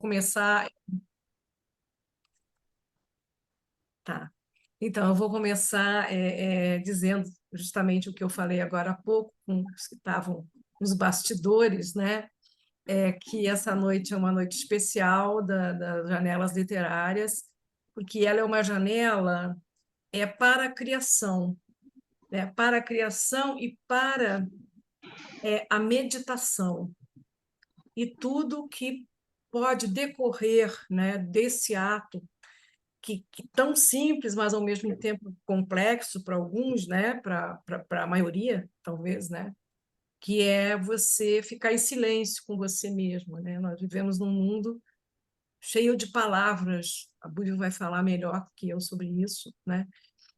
começar. Tá. Então, eu vou começar dizendo justamente o que eu falei agora há pouco, com os que estavam nos bastidores, né? Que essa noite é uma noite especial das janelas literárias, porque ela é uma janela para a criação, né? Para a criação e para a meditação e tudo que pode decorrer, né, desse ato que tão simples, mas ao mesmo tempo complexo para alguns, né, para a maioria, talvez, né, que é você ficar em silêncio com você mesmo, né? Nós vivemos num mundo cheio de palavras. A Búvia vai falar melhor que eu sobre isso, né?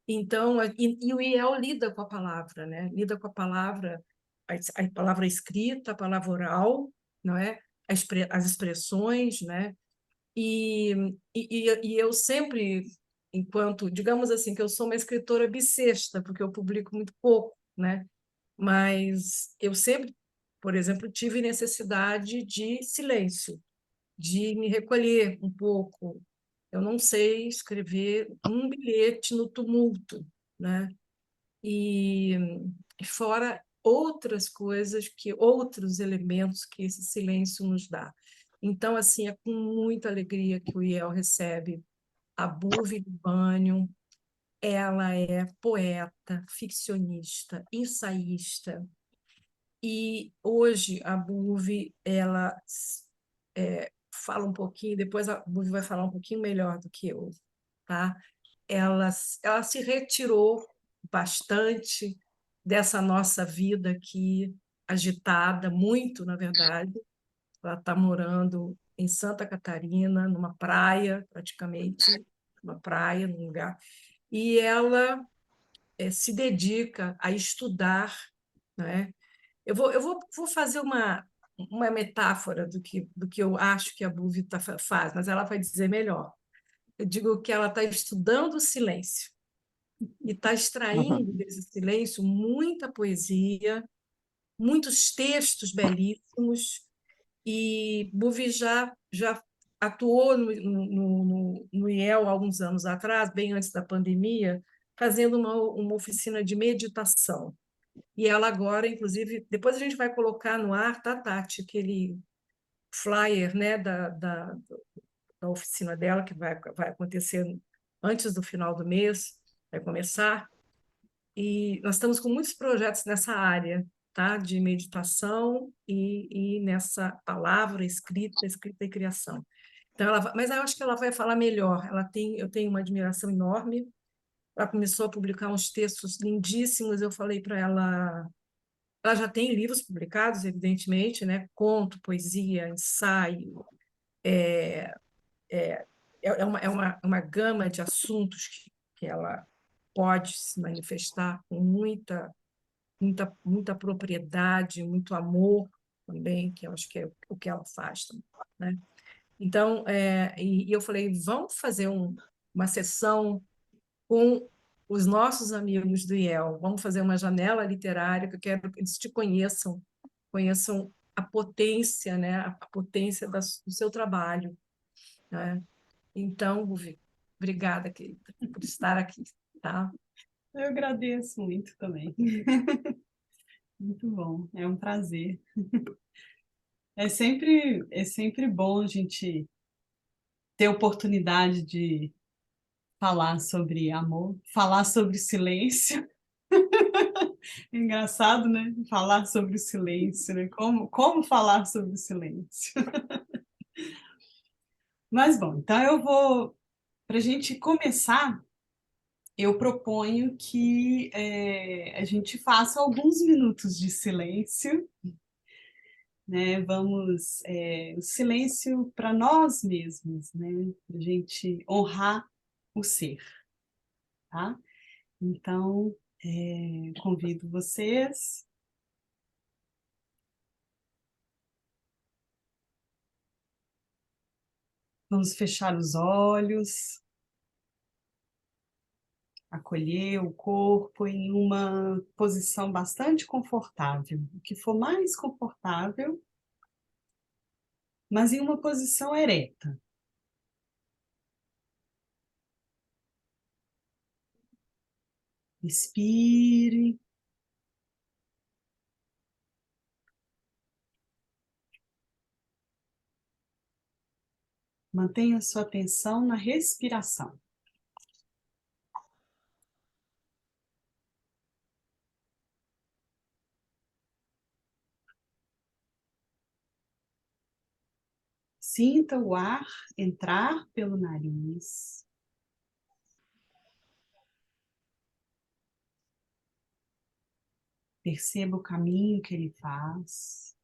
Então, e o IEL lida com a palavra, né? Lida com a palavra, a palavra escrita, a palavra oral, não é? As expressões, né? E eu sempre, enquanto, digamos assim, que eu sou uma escritora bissexta, porque eu publico muito pouco, né? Mas eu sempre, por exemplo, tive necessidade de silêncio, de me recolher um pouco. Eu não sei escrever um bilhete no tumulto, né? E fora outras coisas outros elementos que esse silêncio nos dá. Então, assim, é com muita alegria que o IEL recebe a Buvi Libânio. Ela é poeta, ficcionista, ensaísta, e hoje a Buvi, ela fala um pouquinho, depois a Buvi vai falar um pouquinho melhor do que eu, tá? Ela se retirou bastante dessa nossa vida aqui, agitada, muito, na verdade. Ela está morando em Santa Catarina, numa praia, praticamente, uma praia, num lugar. E ela se dedica a estudar, né? Vou fazer uma metáfora do que eu acho que a Búvia faz, mas ela vai dizer melhor. Eu digo que ela está estudando o silêncio e está extraindo desse silêncio muita poesia, muitos textos belíssimos, e Búvia já atuou no IEL há alguns anos atrás, bem antes da pandemia, fazendo uma oficina de meditação. E ela agora, inclusive, depois a gente vai colocar no ar, tá, Tati, aquele flyer, né, da oficina dela, que vai acontecer antes do final do mês, vai começar. E nós estamos com muitos projetos nessa área, tá, de meditação e nessa palavra, escrita e criação. Então, mas eu acho que ela vai falar melhor. Eu tenho uma admiração enorme. Ela começou a publicar uns textos lindíssimos. Eu falei para ela. Ela já tem livros publicados, evidentemente, né? Conto, poesia, ensaio. É uma gama de assuntos que ela pode se manifestar com muita propriedade, muito amor também, que eu acho que é o que ela faz também, né? Então, e eu falei, vamos fazer uma sessão com os nossos amigos do IEL, vamos fazer uma janela literária, que eu quero que eles te conheçam a potência, né? A potência do seu trabalho, né? Então, Buvi, obrigada, querida, por estar aqui, tá? Eu agradeço muito também. Muito bom, é um prazer. É sempre bom a gente ter oportunidade de falar sobre amor, falar sobre silêncio. É engraçado, né? Falar sobre o silêncio, né? Como falar sobre o silêncio? Mas, bom, então para a gente começar, eu proponho que a gente faça alguns minutos de silêncio, né? Vamos, o silêncio para nós mesmos, né? Para a gente honrar o ser, tá? Então, convido vocês. Vamos fechar os olhos, acolher o corpo em uma posição bastante confortável. O que for mais confortável, mas em uma posição ereta. Inspire. Mantenha sua atenção na respiração. Sinta o ar entrar pelo nariz. Perceba o caminho que ele faz.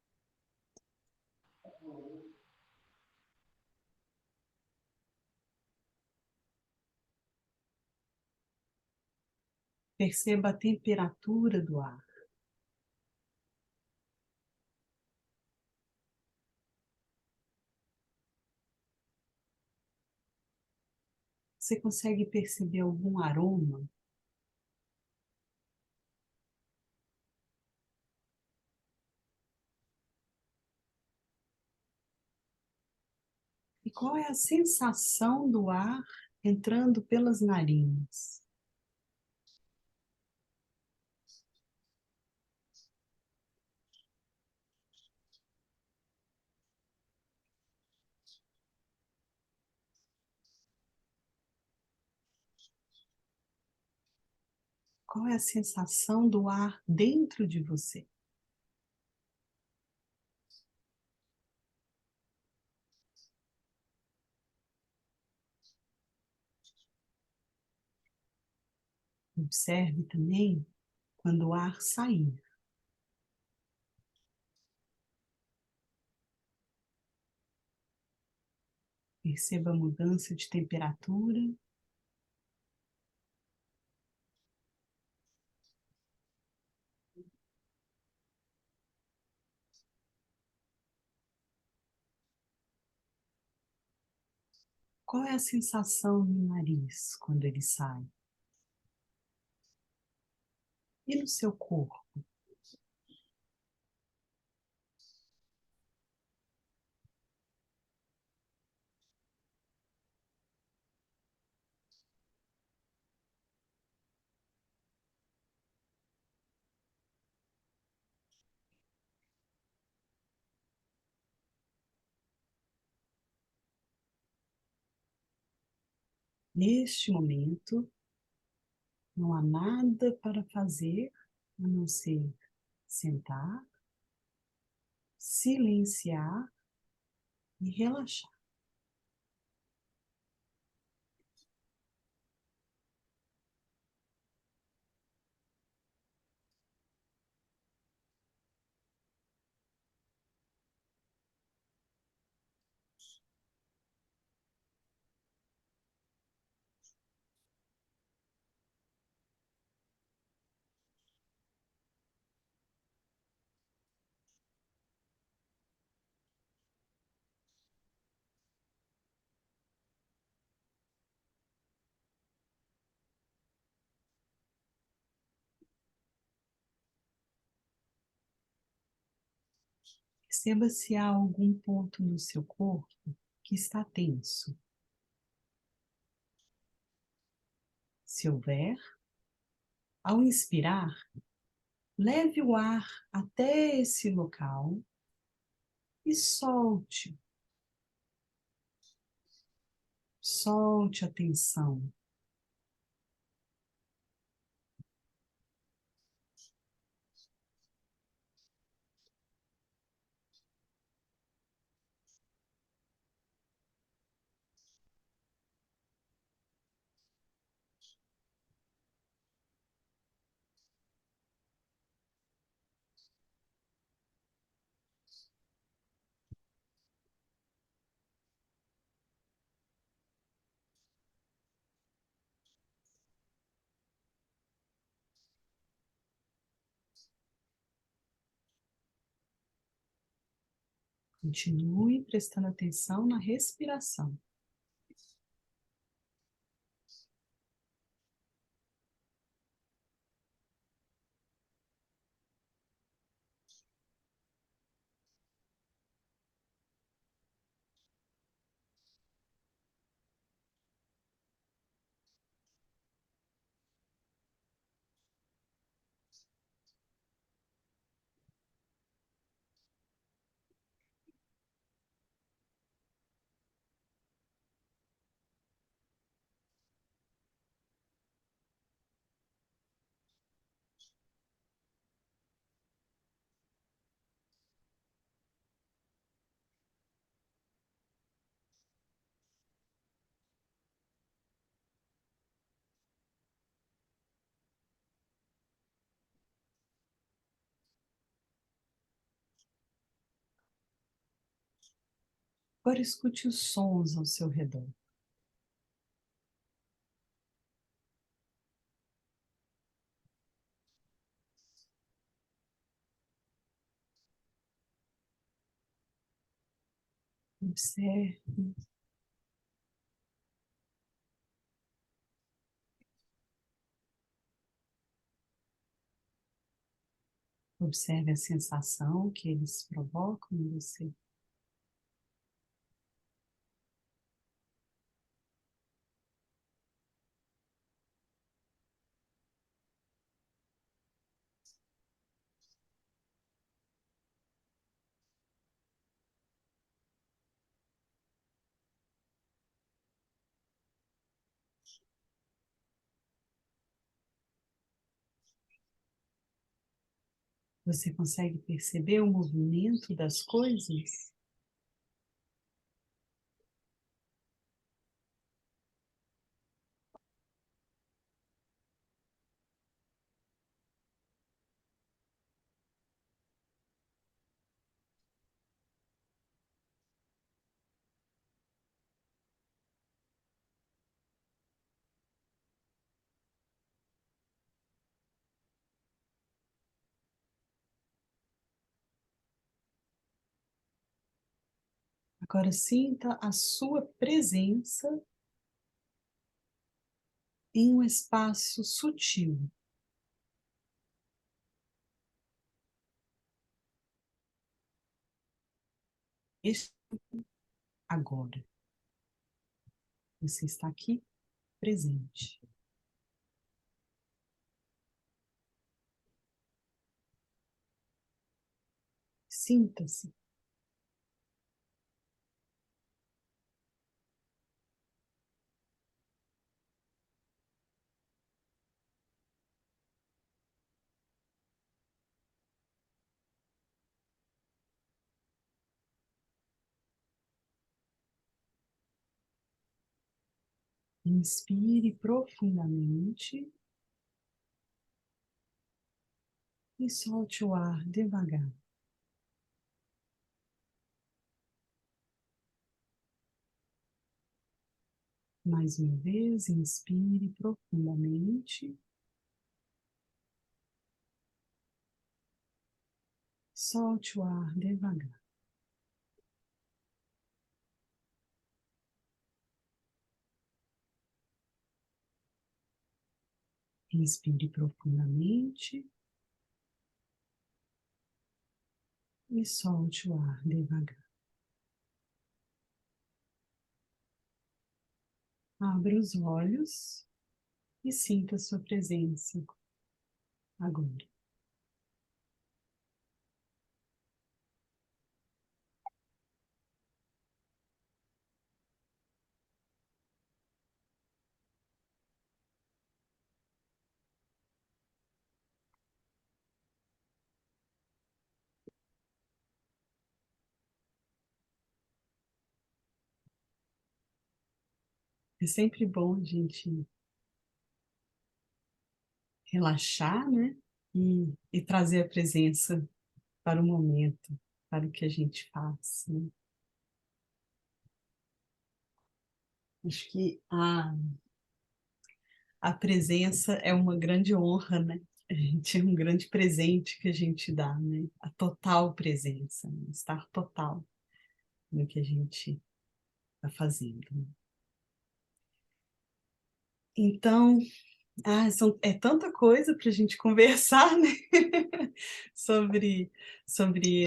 Perceba a temperatura do ar. Você consegue perceber algum aroma? E qual é a sensação do ar entrando pelas narinas? Qual é a sensação do ar dentro de você? Observe também quando o ar sair. Perceba a mudança de temperatura. Qual é a sensação no nariz quando ele sai? E no seu corpo? Neste momento, não há nada para fazer a não ser sentar, silenciar e relaxar. Perceba se há algum ponto no seu corpo que está tenso. Se houver, ao inspirar, leve o ar até esse local e solte. Solte a tensão. Continue prestando atenção na respiração. Agora escute os sons ao seu redor. Observe. Observe a sensação que eles provocam em você. Você consegue perceber o movimento das coisas? Agora sinta a sua presença em um espaço sutil. Este agora. Você está aqui presente. Sinta-se. Inspire profundamente e solte o ar devagar. Mais uma vez, inspire profundamente. Solte o ar devagar. Inspire profundamente e solte o ar devagar. Abra os olhos e sinta a sua presença agora. É sempre bom a gente relaxar, né? E trazer a presença para o momento, para o que a gente faz, né? Acho que a presença é uma grande honra, né? A gente é um grande presente que a gente dá, né? A total presença, né? Estar total no que a gente está fazendo, né? Então, é tanta coisa para a gente conversar, né? sobre, sobre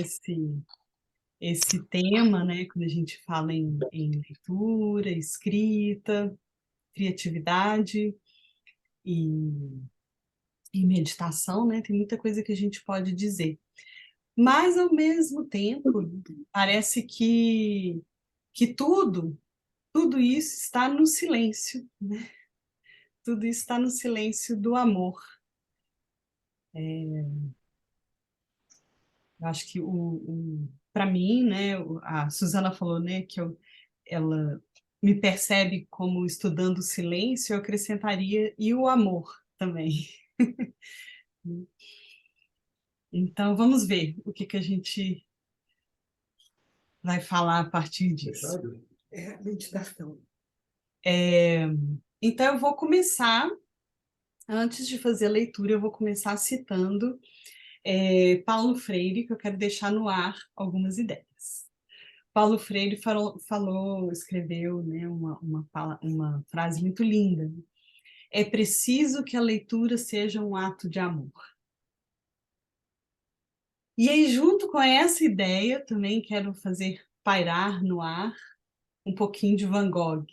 esse tema, né? Quando a gente fala em leitura, escrita, criatividade e, e meditação, né? Tem muita coisa que a gente pode dizer. Mas, ao mesmo tempo, parece que tudo isso está no silêncio, né? Tudo isso está no silêncio do amor. Eu acho que para mim, né, a Suzana falou, né, ela me percebe como estudando o silêncio, eu acrescentaria e o amor também. Então, vamos ver o que a gente vai falar a partir disso. É meditação. Então, eu vou começar, antes de fazer a leitura, eu vou começar citando Paulo Freire, que eu quero deixar no ar algumas ideias. Paulo Freire escreveu, né, uma frase muito linda. É preciso que a leitura seja um ato de amor. E aí, junto com essa ideia, também quero fazer pairar no ar um pouquinho de Van Gogh.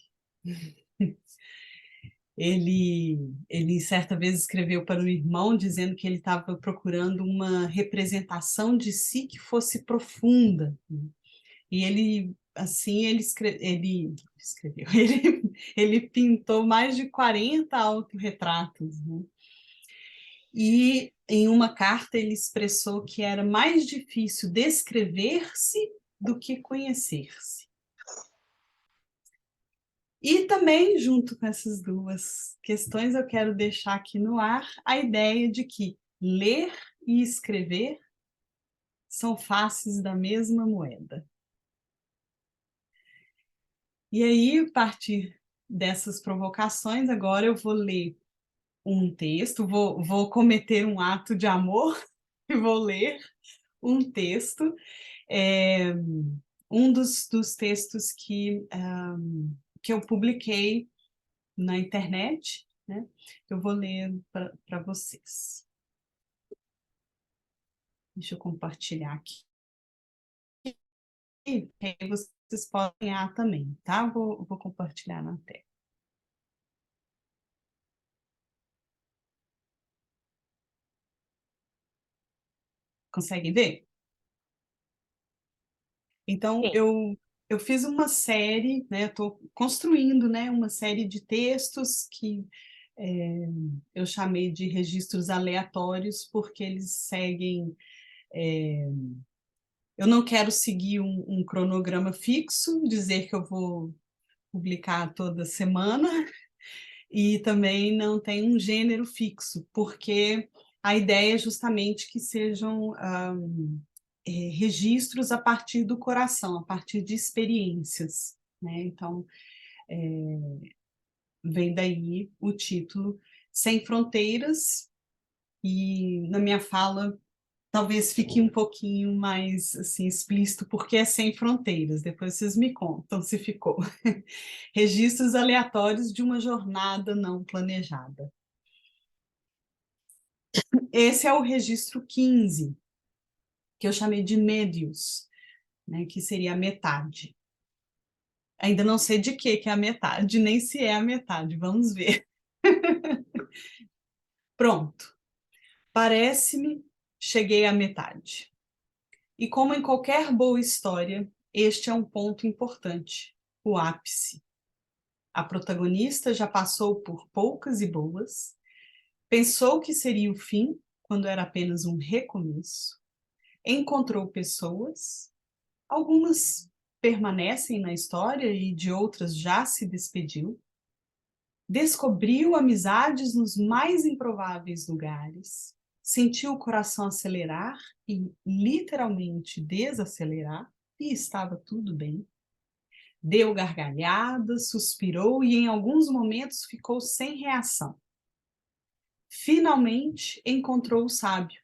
Ele certa vez escreveu para o irmão dizendo que ele estava procurando uma representação de si que fosse profunda. E ele, assim, ele escreveu, ele pintou mais de 40 autorretratos, né? E em uma carta ele expressou que era mais difícil descrever-se do que conhecer-se. E também, junto com essas duas questões, eu quero deixar aqui no ar a ideia de que ler e escrever são faces da mesma moeda. E aí, a partir dessas provocações, agora eu vou ler um texto, vou cometer um ato de amor e vou ler um texto, um dos textos que eu publiquei na internet, né? Eu vou ler para vocês. Deixa eu compartilhar aqui. E aí vocês podem também, tá? Vou compartilhar na tela. Conseguem ver? Então, eu fiz uma série, né? Eu estou construindo, né, uma série de textos que eu chamei de registros aleatórios, porque eles seguem... eu não quero seguir um cronograma fixo, dizer que eu vou publicar toda semana, e também não tem um gênero fixo, porque a ideia é justamente que sejam registros a partir do coração, a partir de experiências, né? Então, vem daí o título Sem Fronteiras, e na minha fala talvez fique um pouquinho mais assim, explícito, porque é sem fronteiras, depois vocês me contam se ficou. Registros aleatórios de uma jornada não planejada. Esse é o registro 15, que eu chamei de médios, né, que seria a metade. Ainda não sei de que é a metade, nem se é a metade, vamos ver. Pronto. Parece-me, cheguei à metade. E como em qualquer boa história, este é um ponto importante, o ápice. A protagonista já passou por poucas e boas, pensou que seria o fim, quando era apenas um recomeço, encontrou pessoas, algumas permanecem na história e de outras já se despediu, descobriu amizades nos mais improváveis lugares, sentiu o coração acelerar e literalmente desacelerar, e estava tudo bem. Deu gargalhadas, suspirou e em alguns momentos ficou sem reação. Finalmente encontrou o sábio,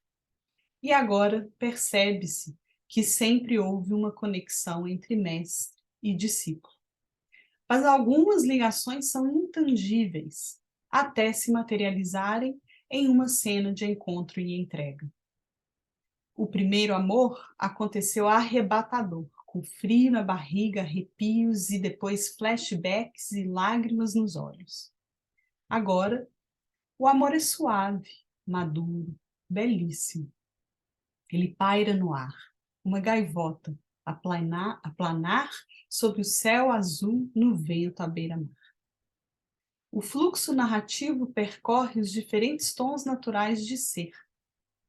e agora percebe-se que sempre houve uma conexão entre mestre e discípulo. Mas algumas ligações são intangíveis, até se materializarem em uma cena de encontro e entrega. O primeiro amor aconteceu arrebatador, com frio na barriga, arrepios e depois flashbacks e lágrimas nos olhos. Agora, o amor é suave, maduro, belíssimo. Ele paira no ar, uma gaivota, a planar sobre o céu azul no vento à beira-mar. O fluxo narrativo percorre os diferentes tons naturais de ser,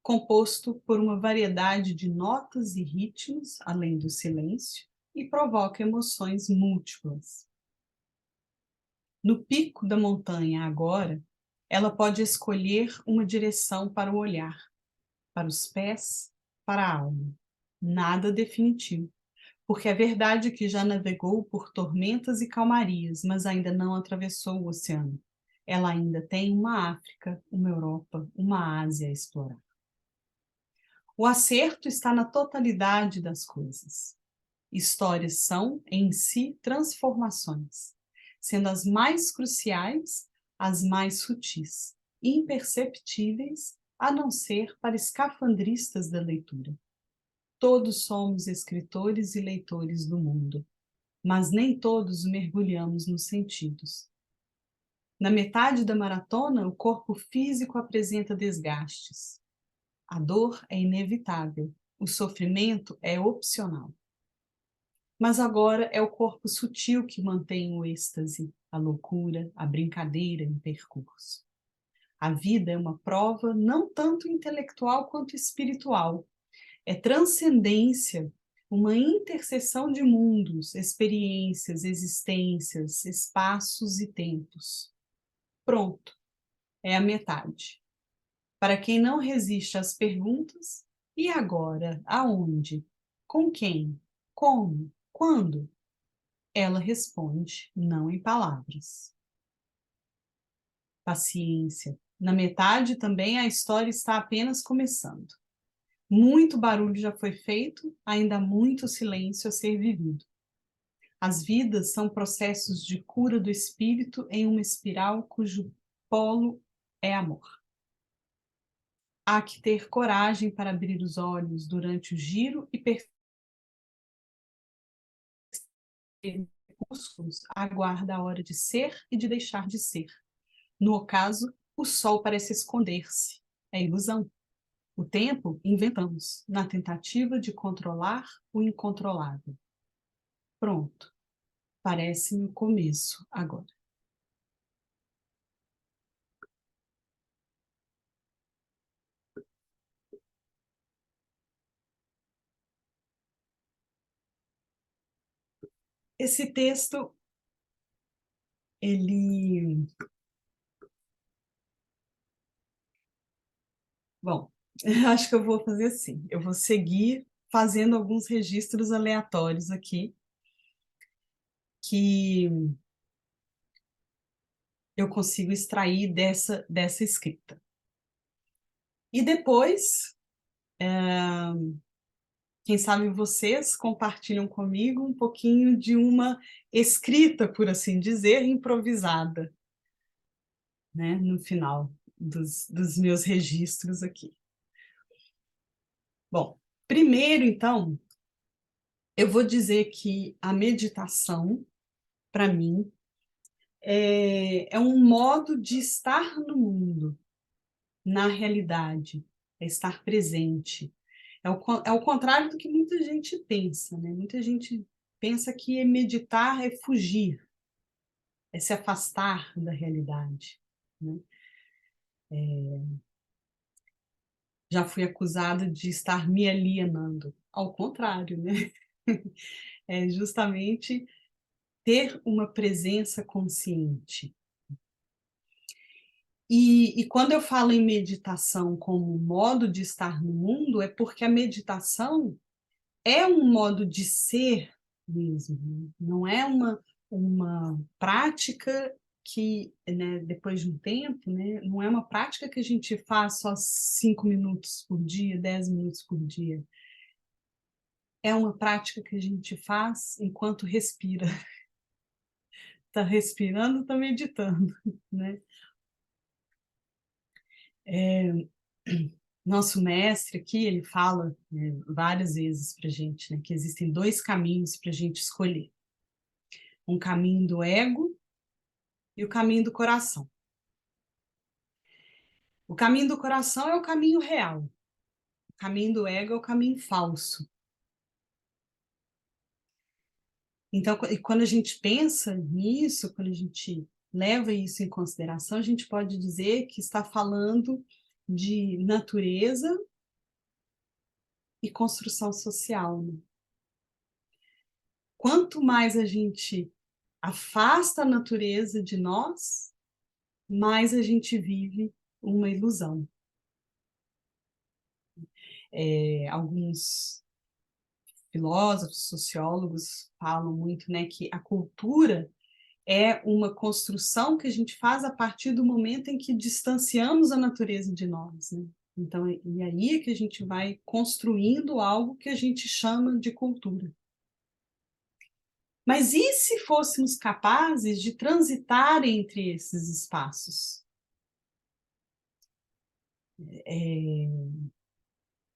composto por uma variedade de notas e ritmos, além do silêncio, e provoca emoções múltiplas. No pico da montanha agora, ela pode escolher uma direção para o olhar, para os pés, para a alma. Nada definitivo, porque é verdade que já navegou por tormentas e calmarias, mas ainda não atravessou o oceano. Ela ainda tem uma África, uma Europa, uma Ásia a explorar. O acerto está na totalidade das coisas. Histórias são, em si, transformações, sendo as mais cruciais as mais sutis, imperceptíveis, a não ser para escafandristas da leitura. Todos somos escritores e leitores do mundo, mas nem todos mergulhamos nos sentidos. Na metade da maratona, o corpo físico apresenta desgastes. A dor é inevitável, o sofrimento é opcional. Mas agora é o corpo sutil que mantém o êxtase, a loucura, a brincadeira em percurso. A vida é uma prova não tanto intelectual quanto espiritual. É transcendência, uma interseção de mundos, experiências, existências, espaços e tempos. Pronto, é a metade. Para quem não resiste às perguntas, e agora? Aonde? Com quem? Como? Quando? Ela responde, não em palavras. Paciência. Na metade também a história está apenas começando. Muito barulho já foi feito, ainda há muito silêncio a ser vivido. As vidas são processos de cura do espírito em uma espiral cujo polo é amor. Há que ter coragem para abrir os olhos durante o giro e músculos aguarda a hora de ser e de deixar de ser. No ocaso, o sol parece esconder-se. É ilusão. O tempo inventamos, na tentativa de controlar o incontrolável. Pronto. Parece-me o começo agora. Esse texto, ele... Bom, acho que eu vou fazer assim. Eu vou seguir fazendo alguns registros aleatórios aqui, que eu consigo extrair dessa escrita. E depois, quem sabe vocês compartilham comigo um pouquinho de uma escrita, por assim dizer, improvisada, né, no final dos meus registros aqui. Bom, primeiro, então, eu vou dizer que a meditação, para mim, é um modo de estar no mundo, na realidade, é estar presente. É o contrário do que muita gente pensa, né? Muita gente pensa que meditar é fugir, é se afastar da realidade, né? Já fui acusada de estar me alienando. Ao contrário, né? É justamente ter uma presença consciente. E quando eu falo em meditação como modo de estar no mundo, é porque a meditação é um modo de ser mesmo, né? Não é uma prática que, né, depois de um tempo, né, não é uma prática que a gente faz só 5 minutos por dia, 10 minutos por dia. É uma prática que a gente faz enquanto respira. Está respirando, está meditando, né? Nosso mestre aqui, ele fala, né, várias vezes para a gente, né, que existem dois caminhos para a gente escolher. Um caminho do ego e o caminho do coração. O caminho do coração é o caminho real. O caminho do ego é o caminho falso. Então, quando a gente pensa nisso, quando a gente leva isso em consideração, a gente pode dizer que está falando de natureza e construção social, né? Quanto mais a gente afasta a natureza de nós, mais a gente vive uma ilusão. Alguns filósofos, sociólogos falam muito, né, que a cultura é uma construção que a gente faz a partir do momento em que distanciamos a natureza de nós, né? Então, e aí é que a gente vai construindo algo que a gente chama de cultura. Mas e se fôssemos capazes de transitar entre esses espaços?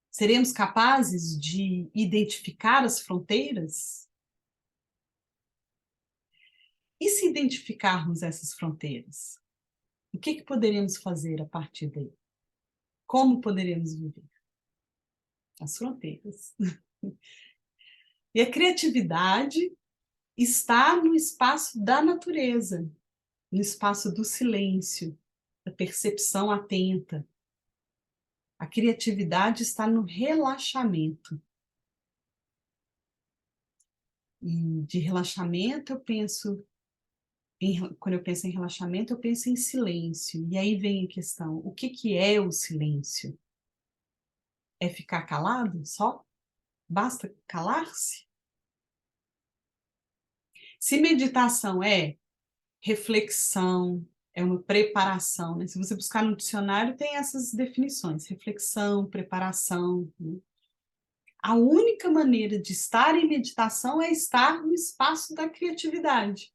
Seremos capazes de identificar as fronteiras? E se identificarmos essas fronteiras? O que poderemos fazer a partir daí? Como poderemos viver? As fronteiras. E a criatividade está no espaço da natureza, no espaço do silêncio, da percepção atenta. A criatividade está no relaxamento. E de relaxamento quando eu penso em relaxamento, eu penso em silêncio. E aí vem a questão, o que é o silêncio? É ficar calado só? Basta calar-se? Se meditação é reflexão, é uma preparação, né? Se você buscar no dicionário, tem essas definições: reflexão, preparação, né? A única maneira de estar em meditação é estar no espaço da criatividade.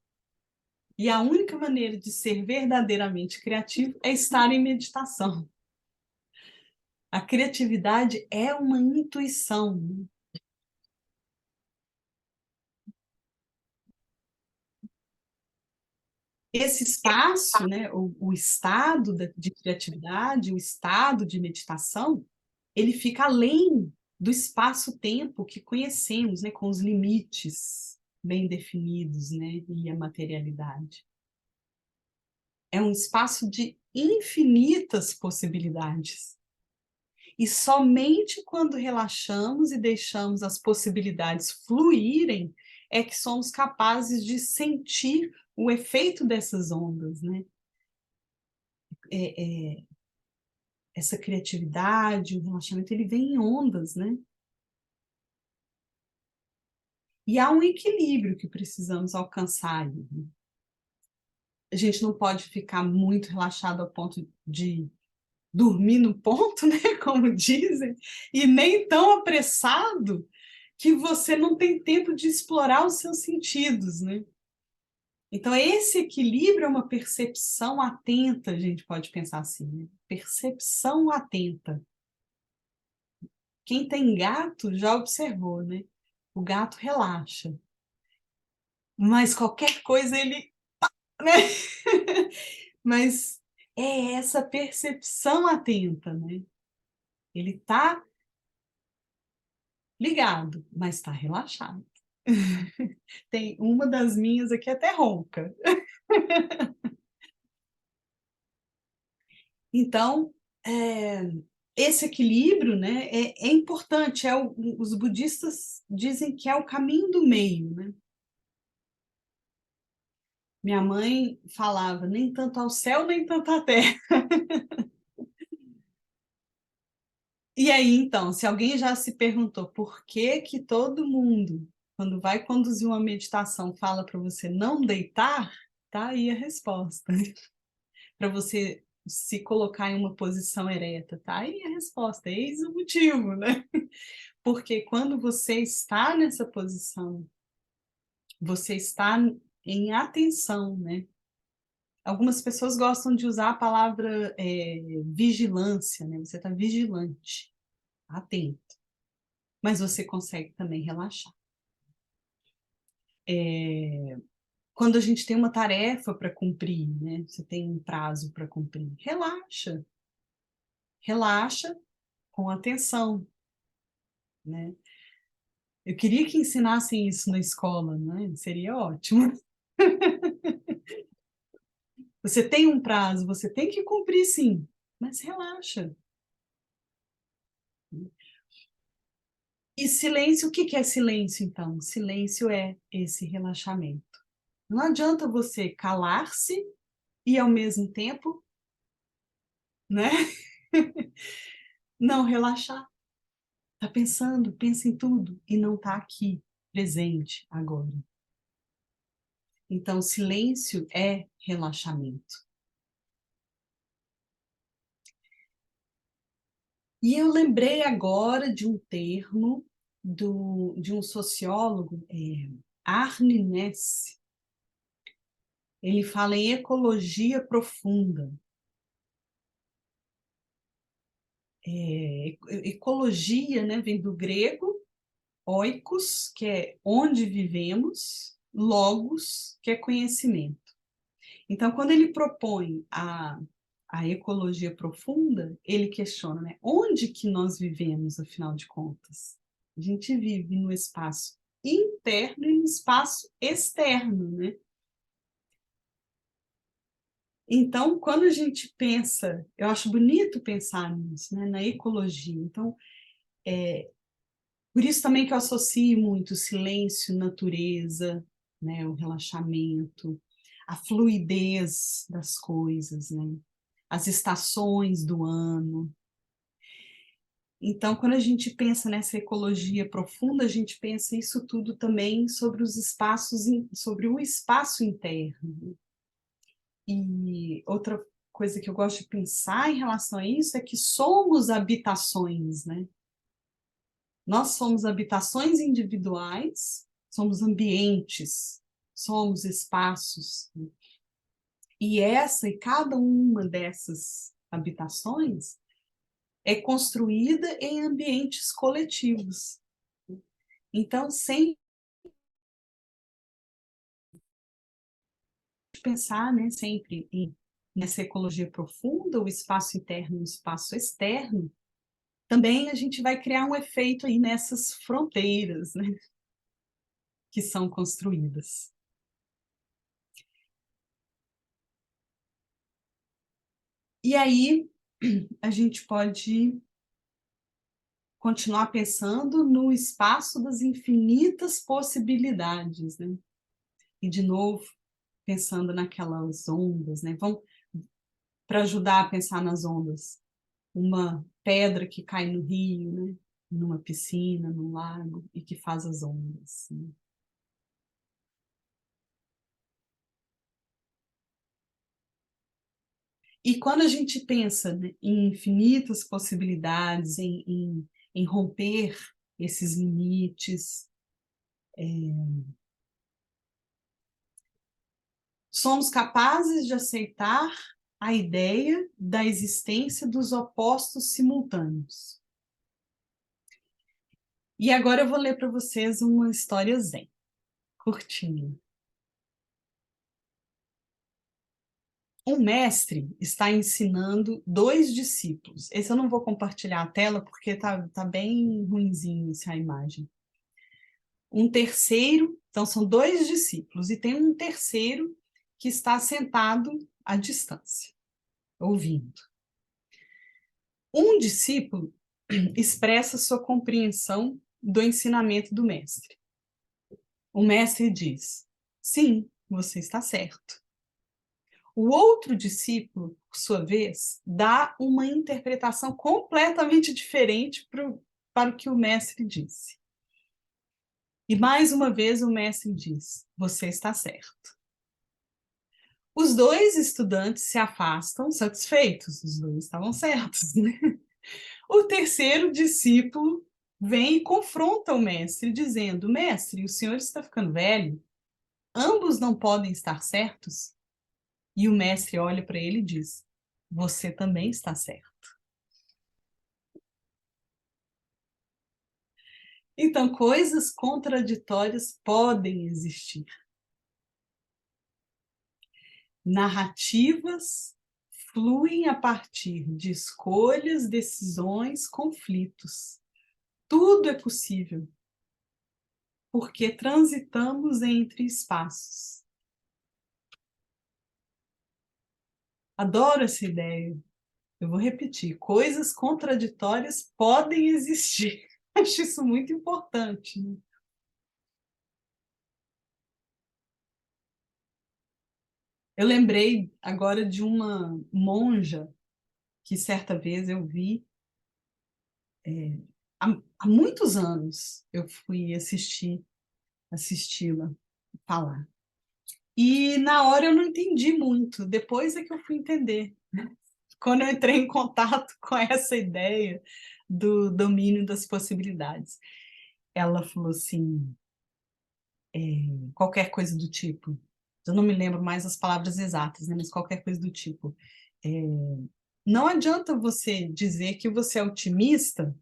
E a única maneira de ser verdadeiramente criativo é estar em meditação. A criatividade é uma intuição, né? Esse espaço, né, o estado de criatividade, o estado de meditação, ele fica além do espaço-tempo que conhecemos, né, com os limites bem definidos, né, e a materialidade. É um espaço de infinitas possibilidades. E somente quando relaxamos e deixamos as possibilidades fluírem é que somos capazes de sentir o efeito dessas ondas, né? Essa criatividade, o relaxamento, ele vem em ondas, né? E há um equilíbrio que precisamos alcançar ali, né? A gente não pode ficar muito relaxado ao ponto de dormir no ponto, né, como dizem, e nem tão apressado que você não tem tempo de explorar os seus sentidos, né? Então, esse equilíbrio é uma percepção atenta, a gente pode pensar assim, né? Percepção atenta. Quem tem gato já observou, né? O gato relaxa, mas qualquer coisa ele, né? Mas é essa percepção atenta, né? Ele está ligado, mas está relaxado. Tem uma das minhas aqui até ronca. Então, esse equilíbrio, né, é importante. Os budistas dizem que é o caminho do meio, né? Minha mãe falava, nem tanto ao céu, nem tanto à terra. E aí, então, se alguém já se perguntou por que que todo mundo, quando vai conduzir uma meditação, fala para você não deitar, tá aí a resposta. Para você se colocar em uma posição ereta, tá aí a resposta, eis o motivo, né? Porque quando você está nessa posição, você está em atenção, né? Algumas pessoas gostam de usar a palavra vigilância, né? Você está vigilante, atento, mas você consegue também relaxar. Quando a gente tem uma tarefa para cumprir, né? Você tem um prazo para cumprir, relaxa. Relaxa com atenção, né? Eu queria que ensinassem isso na escola, né? Seria ótimo. Você tem um prazo, você tem que cumprir, sim, mas relaxa. E silêncio, o que é silêncio, então? Silêncio é esse relaxamento. Não adianta você calar-se e, ao mesmo tempo, né? Não relaxar. Está pensando, pensa em tudo e não está aqui, presente, agora. Então, silêncio é relaxamento. E eu lembrei agora de um termo de um sociólogo, Arne Naess. Ele fala em ecologia profunda. Ecologia, né, vem do grego, oikos, que é onde vivemos, logos, que é conhecimento. Então, quando ele propõe a ecologia profunda, ele questiona, né, onde que nós vivemos, afinal de contas? A gente vive no espaço interno e no espaço externo, né? Então, quando a gente pensa, eu acho bonito pensar nisso, né, na ecologia. Então, por isso também que eu associo muito silêncio, natureza, né, o relaxamento, a fluidez das coisas, né, as estações do ano. Então, quando a gente pensa nessa ecologia profunda, a gente pensa isso tudo também sobre os espaços, sobre o espaço interno. E outra coisa que eu gosto de pensar em relação a isso é que somos habitações, né? Nós somos habitações individuais, somos ambientes, somos espaços. Né? E cada uma dessas habitações é construída em ambientes coletivos. Então, sem pensar, né, sempre nessa ecologia profunda, o espaço interno e o espaço externo, também a gente vai criar um efeito aí nessas fronteiras, né, que são construídas. E aí a gente pode continuar pensando no espaço das infinitas possibilidades, né? E de novo pensando naquelas ondas, né? Vamos para ajudar a pensar nas ondas. Uma pedra que cai no rio, né? Numa piscina, num lago e que faz as ondas. Né? E quando a gente pensa, né, em infinitas possibilidades, em romper esses limites, somos capazes de aceitar a ideia da existência dos opostos simultâneos. E agora eu vou ler para vocês uma história zen, curtinha. Um mestre está ensinando dois discípulos. Esse eu não vou compartilhar a tela porque tá bem ruinzinho a imagem. Um terceiro, então são dois discípulos, e tem um terceiro que está sentado à distância, ouvindo. Um discípulo expressa sua compreensão do ensinamento do mestre. O mestre diz: sim, você está certo. O outro discípulo, por sua vez, dá uma interpretação completamente diferente para o que o mestre disse. E mais uma vez o mestre diz: você está certo. Os dois estudantes se afastam satisfeitos, os dois estavam certos, né? O terceiro discípulo vem e confronta o mestre, dizendo: mestre, o senhor está ficando velho? Ambos não podem estar certos? E o mestre olha para ele e diz: você também está certo. Então, coisas contraditórias podem existir. Narrativas fluem a partir de escolhas, decisões, conflitos. Tudo é possível, porque transitamos entre espaços. Adoro essa ideia. Eu vou repetir: coisas contraditórias podem existir. Acho isso muito importante. Né? Eu lembrei agora de uma monja que certa vez eu vi há muitos anos eu fui assisti-la falar. E na hora eu não entendi muito, depois é que eu fui entender. Quando eu entrei em contato com essa ideia do domínio das possibilidades. Ela falou assim, qualquer coisa do tipo, eu não me lembro mais as palavras exatas, né, mas qualquer coisa do tipo, não adianta você dizer que você é otimista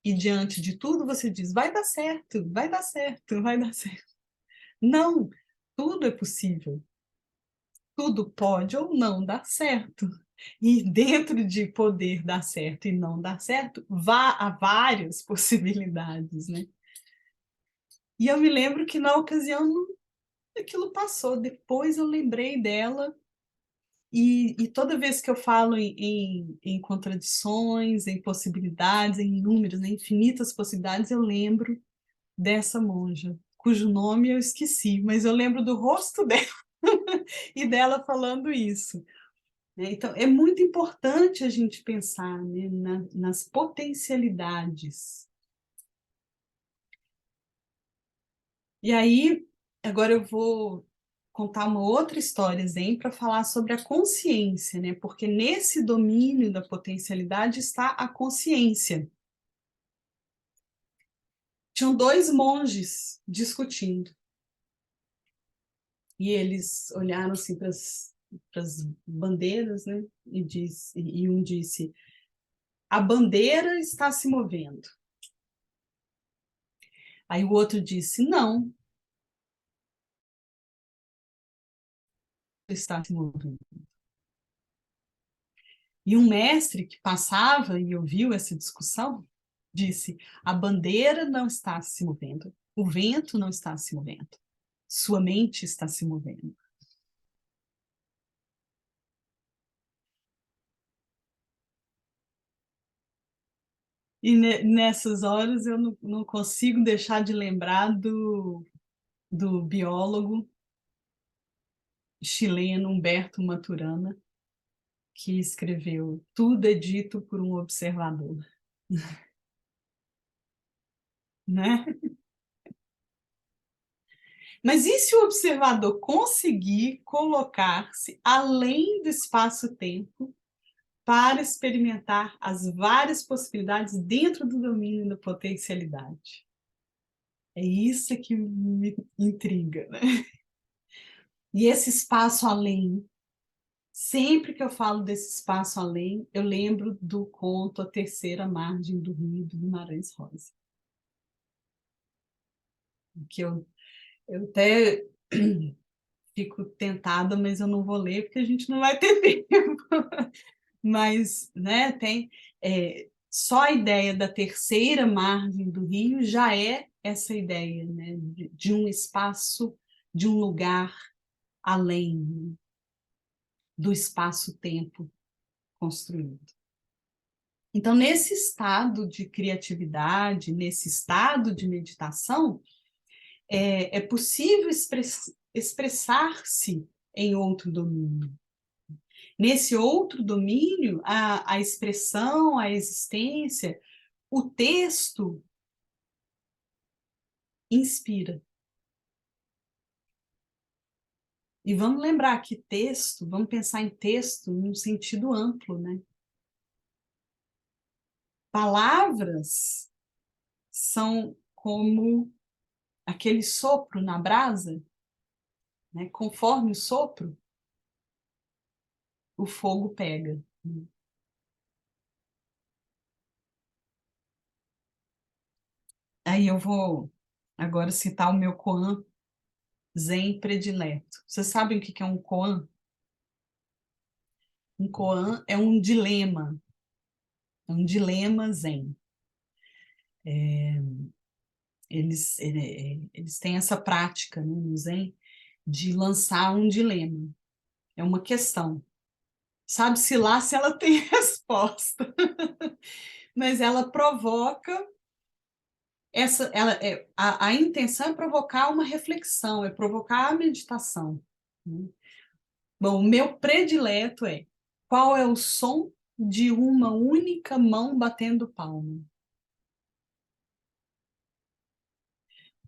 e diante de tudo você diz, vai dar certo, vai dar certo, vai dar certo. Não, tudo é possível. Tudo pode ou não dar certo. E dentro de poder dar certo e não dar certo, há várias possibilidades, né? E eu me lembro que na ocasião aquilo passou. Depois eu lembrei dela e toda vez que eu falo em contradições, em possibilidades, em números, em infinitas possibilidades, eu lembro dessa monja, cujo nome eu esqueci, mas eu lembro do rosto dela e dela falando isso. Então, é muito importante a gente pensar, né, nas potencialidades. E aí, agora eu vou contar uma outra história para falar sobre a consciência, né? Porque nesse domínio da potencialidade está a consciência. Tinham dois monges discutindo. E eles olharam assim para as bandeiras, né? E um disse: a bandeira está se movendo. Aí o outro disse: não, está se movendo. E um mestre que passava e ouviu essa discussão disse: a bandeira não está se movendo, o vento não está se movendo, sua mente está se movendo. E nessas horas eu não consigo deixar de lembrar do biólogo chileno Humberto Maturana, que escreveu Tudo é dito por um observador. Né? Mas e se o observador conseguir colocar-se além do espaço-tempo para experimentar as várias possibilidades dentro do domínio da potencialidade? É isso que me intriga, né? E esse espaço além, sempre que eu falo desse espaço além, eu lembro do conto A Terceira Margem do Rio, do Guimarães Rosa. Que eu até fico tentada, mas eu não vou ler porque a gente não vai ter tempo. Mas, né, tem só a ideia da terceira margem do rio já é essa ideia, né, de um espaço, de um lugar além do espaço-tempo construído. Então, nesse estado de criatividade, nesse estado de meditação, é possível expressar-se em outro domínio. Nesse outro domínio, a expressão, a existência, o texto inspira. E vamos lembrar que texto, vamos pensar em texto num sentido amplo, né? Palavras são como aquele sopro na brasa, né? Conforme o sopro, o fogo pega. Aí eu vou agora citar o meu koan zen predileto. Vocês sabem o que é um koan? Um koan é um dilema zen. Eles têm essa prática, né, no zen de lançar um dilema. É uma questão. Sabe-se lá se ela tem resposta, mas ela provoca a intenção é provocar uma reflexão, é provocar a meditação. Bom, o meu predileto é: qual é o som de uma única mão batendo palma?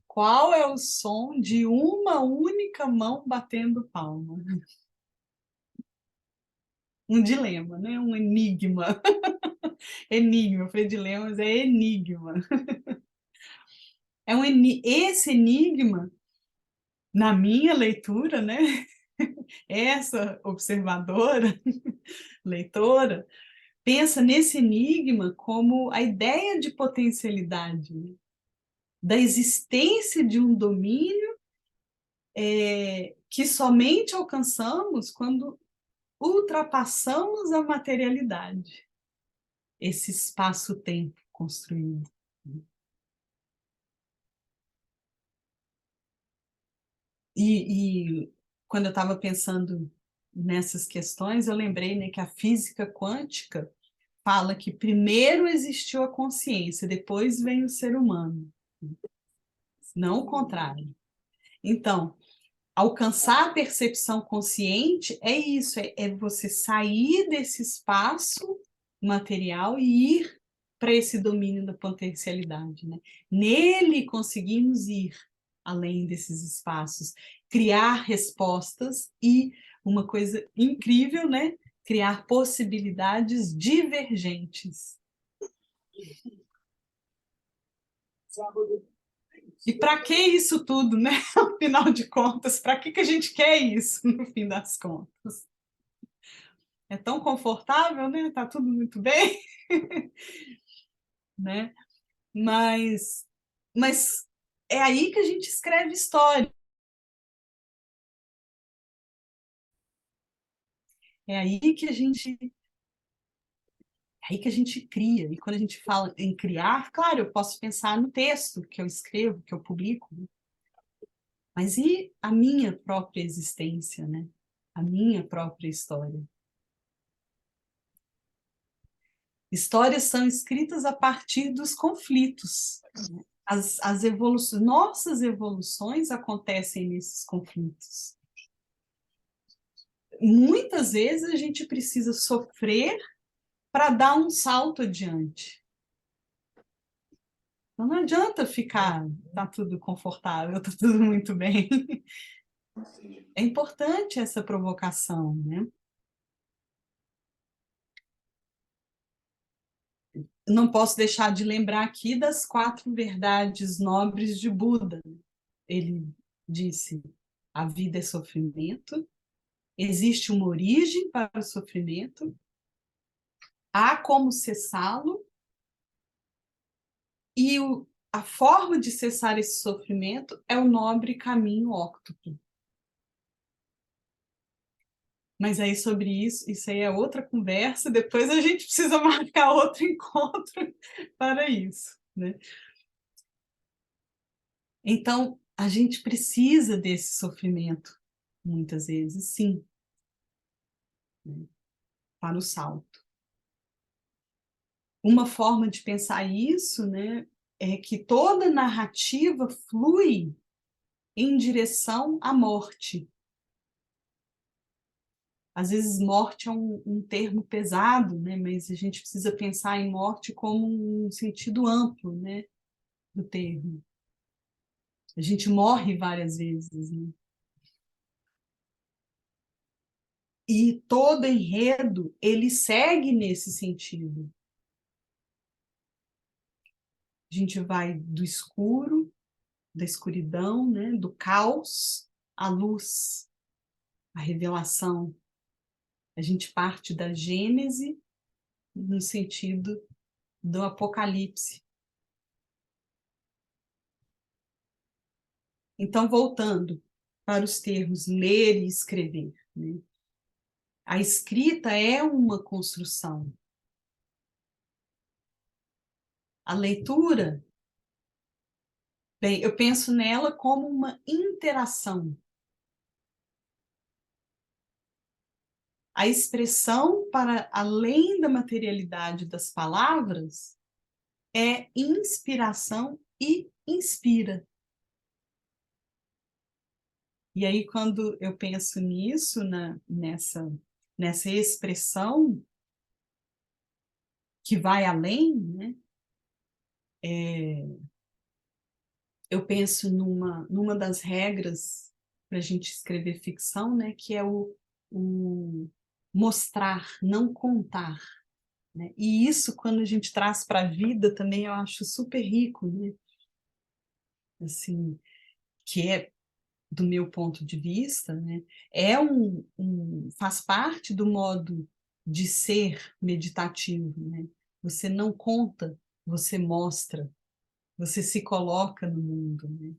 Qual é o som de uma única mão batendo palma? Um dilema, né? Um enigma. Enigma, eu falei dilema, mas é enigma. Esse enigma, na minha leitura, né? Essa observadora, leitora, pensa nesse enigma como a ideia de potencialidade, né? Da existência de um domínio que somente alcançamos quando ultrapassamos a materialidade, esse espaço-tempo construído. E quando eu estava pensando nessas questões, eu lembrei, né, que a física quântica fala que primeiro existiu a consciência, depois vem o ser humano, não o contrário. Então, alcançar a percepção consciente é isso, é você sair desse espaço material e ir para esse domínio da potencialidade, né? Nele conseguimos ir além desses espaços, criar respostas e uma coisa incrível, né? Criar possibilidades divergentes. E para que isso tudo, né? Afinal de contas, para que a gente quer isso, no fim das contas? É tão confortável, né? Tá tudo muito bem, né? Mas é aí que a gente escreve história. É aí que a gente cria. E quando a gente fala em criar, claro, eu posso pensar no texto que eu escrevo, que eu publico, né? Mas e a minha própria existência, né? A minha própria história? Histórias são escritas a partir dos conflitos. As evoluções, nossas evoluções acontecem nesses conflitos. Muitas vezes a gente precisa sofrer para dar um salto adiante. Então não adianta ficar, tá tudo confortável, tá tudo muito bem. É importante essa provocação, né? Não posso deixar de lembrar aqui das 4 verdades nobres de Buda. Ele disse: a vida é sofrimento, existe uma origem para o sofrimento, há como cessá-lo, e a forma de cessar esse sofrimento é o nobre caminho óctuplo. Mas aí sobre isso aí é outra conversa, depois a gente precisa marcar outro encontro para isso, né? Então, a gente precisa desse sofrimento, muitas vezes, sim, né? Para o salto. Uma forma de pensar isso, né, é que toda narrativa flui em direção à morte. Às vezes, morte é um termo pesado, né, mas a gente precisa pensar em morte como um sentido amplo, né, do termo. A gente morre várias vezes, né? E todo enredo, ele segue nesse sentido. A gente vai do escuro, da escuridão, né, do caos, à luz, à revelação. A gente parte da Gênese no sentido do Apocalipse. Então, voltando para os termos ler e escrever, né? A escrita é uma construção. A leitura, bem, eu penso nela como uma interação. A expressão para além da materialidade das palavras é inspiração e inspira. E aí, quando eu penso nisso, nessa expressão que vai além, né, eu penso numa das regras para a gente escrever ficção, né, que é o mostrar, não contar, né? E isso, quando a gente traz para a vida, também eu acho super rico, né? Assim, que é, do meu ponto de vista, né, faz parte do modo de ser meditativo, né? Você não conta, você mostra, você se coloca no mundo, né?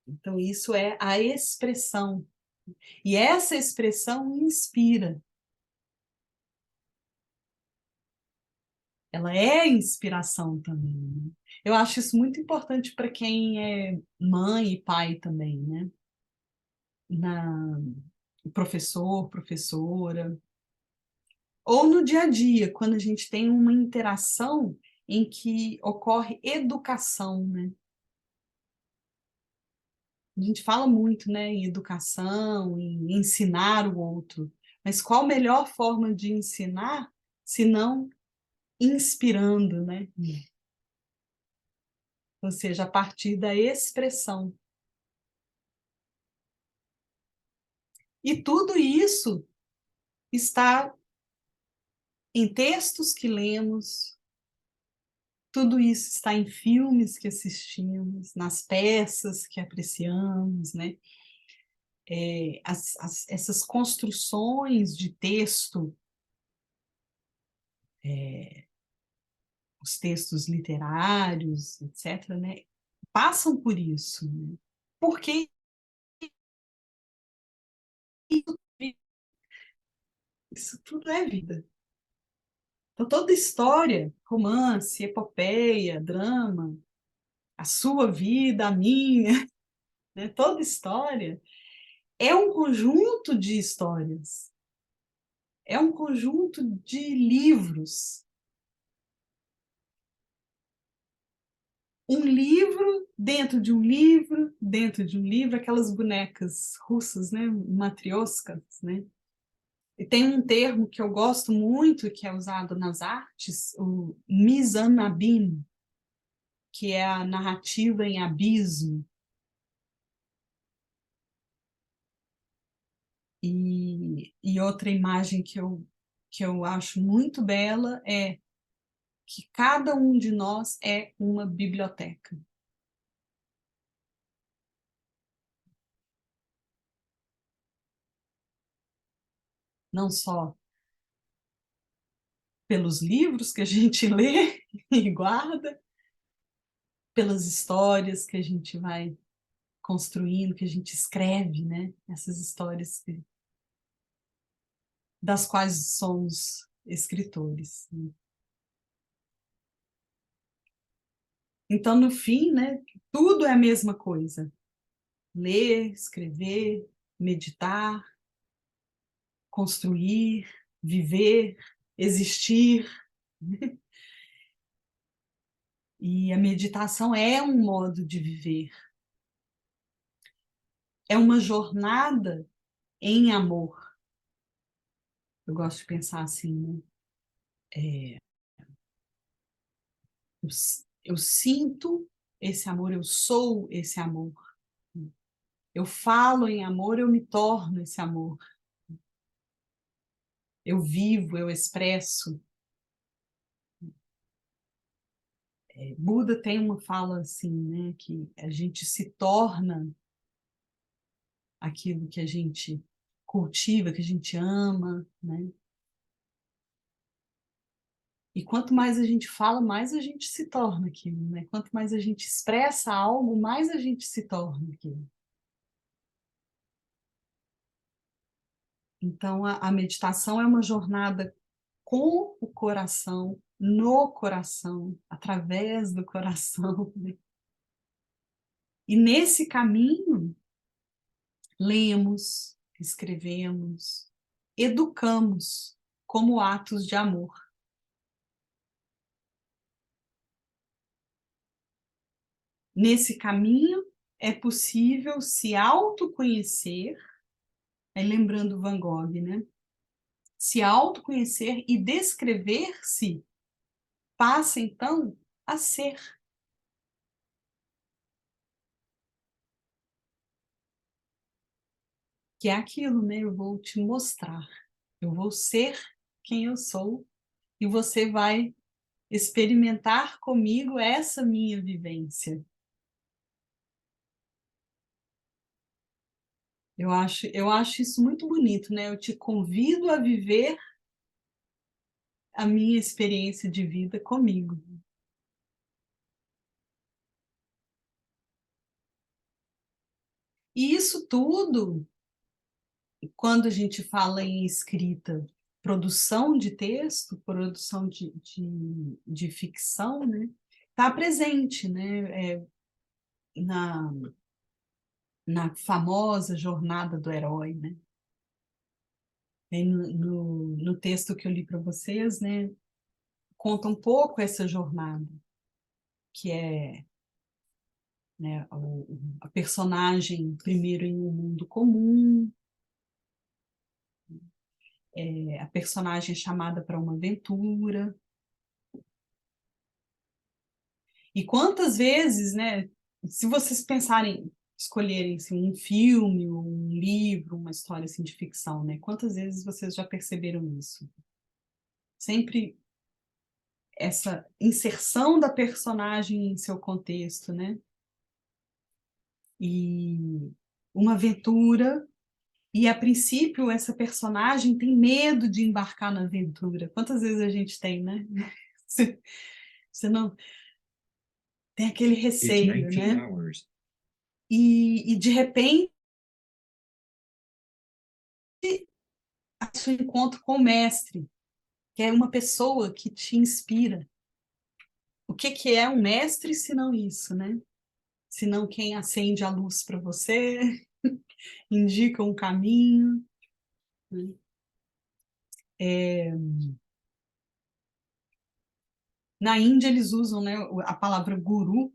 Então, isso é a expressão. E essa expressão inspira. Ela é inspiração também, né? Eu acho isso muito importante para quem é mãe e pai também, né? Na, professor, professora, ou no dia a dia, quando a gente tem uma interação em que ocorre educação, né? A gente fala muito, né, em educação, em ensinar o outro, mas qual a melhor forma de ensinar se não inspirando, né? Ou seja, a partir da expressão. E tudo isso está em textos que lemos, tudo isso está em filmes que assistimos, nas peças que apreciamos, né? Essas construções de texto, os textos literários, etc., né? Passam por isso, né? Porque isso tudo é vida. Então, toda história, romance, epopeia, drama, a sua vida, a minha, né? Toda história é um conjunto de histórias, é um conjunto de livros. Um livro dentro de um livro, dentro de um livro, aquelas bonecas russas, né? Matrioscas, né? E tem um termo que eu gosto muito, que é usado nas artes, o mizanabim, que é a narrativa em abismo. E outra imagem que eu acho muito bela é que cada um de nós é uma biblioteca. Não só pelos livros que a gente lê e guarda, pelas histórias que a gente vai construindo, que a gente escreve, né? Essas histórias das quais somos escritores, né? Então, no fim, né, tudo é a mesma coisa. Ler, escrever, meditar, construir, viver, existir. E a meditação é um modo de viver. É uma jornada em amor. Eu gosto de pensar assim, né? Eu, eu sinto esse amor, eu sou esse amor. Eu falo em amor, eu me torno esse amor. Eu vivo, eu expresso. Buda tem uma fala assim, né, que a gente se torna aquilo que a gente cultiva, que a gente ama, né? E quanto mais a gente fala, mais a gente se torna aquilo, né? Quanto mais a gente expressa algo, mais a gente se torna aquilo. Então, a meditação é uma jornada com o coração, no coração, através do coração, né? E nesse caminho, lemos, escrevemos, educamos como atos de amor. Nesse caminho, é possível se autoconhecer, aí lembrando Van Gogh, né? Se autoconhecer e descrever-se passa, então, a ser. que é aquilo, né? Eu vou te mostrar, eu vou ser quem eu sou e você vai experimentar comigo essa minha vivência. Eu acho isso muito bonito, né? Eu te convido a viver a minha experiência de vida comigo. E isso tudo, quando a gente fala em escrita, produção de texto, produção de ficção, né? Está presente, né? Na, na famosa jornada do herói, né? No texto que eu li para vocês, né? Conta um pouco essa jornada, que é, né, a personagem primeiro em um mundo comum, a personagem chamada para uma aventura. E quantas vezes, né, se vocês pensarem, escolherem assim, um filme, um livro, uma história assim, de ficção, né, quantas vezes vocês já perceberam isso? Sempre essa inserção da personagem em seu contexto, né? E uma aventura, e a princípio essa personagem tem medo de embarcar na aventura. Quantas vezes a gente tem, né? Você, você não tem aquele receio, né? E de repente o seu encontro com o mestre, que é uma pessoa que te inspira. O que que é um mestre se não isso, né? Se não quem acende a luz para você, indica um caminho, né? Na Índia eles usam, né, a palavra guru,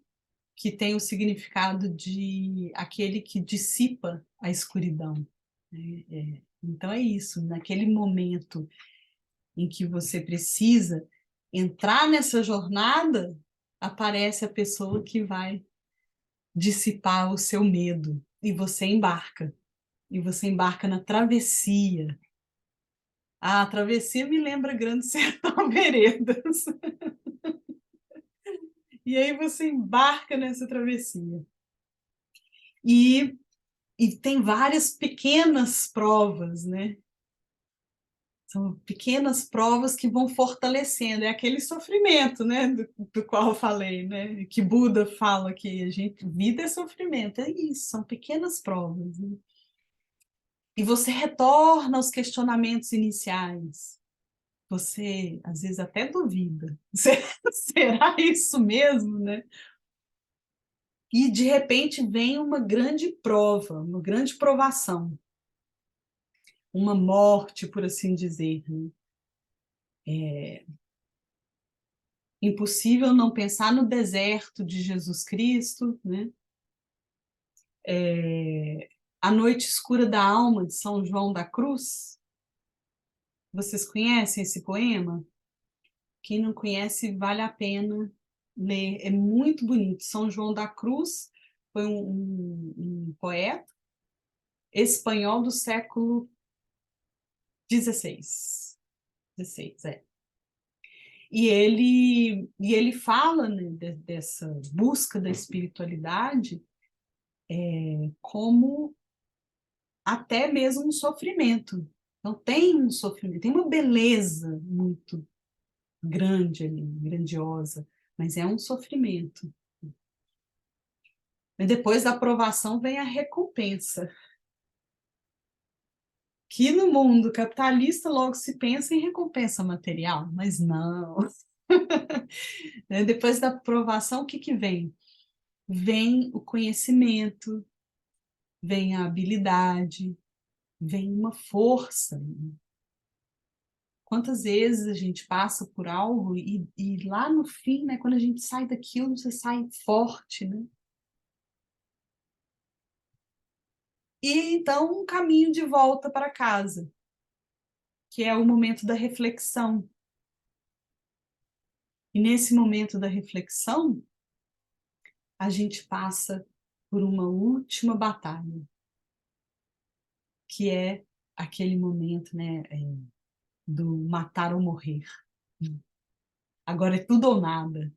que tem o significado de aquele que dissipa a escuridão, né? Então é isso, naquele momento em que você precisa entrar nessa jornada, aparece a pessoa que vai dissipar o seu medo e você embarca na travessia. A travessia me lembra Grande Sertão Veredas. E aí você embarca nessa travessia. E, e tem várias pequenas provas, né? São pequenas provas que vão fortalecendo. É aquele sofrimento, né? Do qual eu falei, né? Que Buda fala que a gente, vida é sofrimento. É isso, são pequenas provas, né? E você retorna aos questionamentos iniciais. Você, às vezes, até duvida. Será isso mesmo, né? E, de repente, vem uma grande prova, uma grande provação. Uma morte, por assim dizer, né? Impossível não pensar no deserto de Jesus Cristo, né? A Noite Escura da Alma, de São João da Cruz. Vocês conhecem esse poema? Quem não conhece, vale a pena ler. É muito bonito. São João da Cruz foi um poeta espanhol do século XVI. 16, é. E ele fala, né, dessa busca da espiritualidade como até mesmo um sofrimento. Então tem um sofrimento, tem uma beleza muito grande ali, grandiosa, mas é um sofrimento. E depois da aprovação vem a recompensa, que no mundo capitalista logo se pensa em recompensa material, mas não. Depois da aprovação, o que que vem? Vem o conhecimento, vem a habilidade, vem uma força. Quantas vezes a gente passa por algo e lá no fim, né, quando a gente sai daquilo, você sai forte, né? E então um caminho de volta para casa, que é o momento da reflexão. E nesse momento da reflexão, a gente passa por uma última batalha. que é aquele momento, né, do matar ou morrer. Agora é tudo ou nada.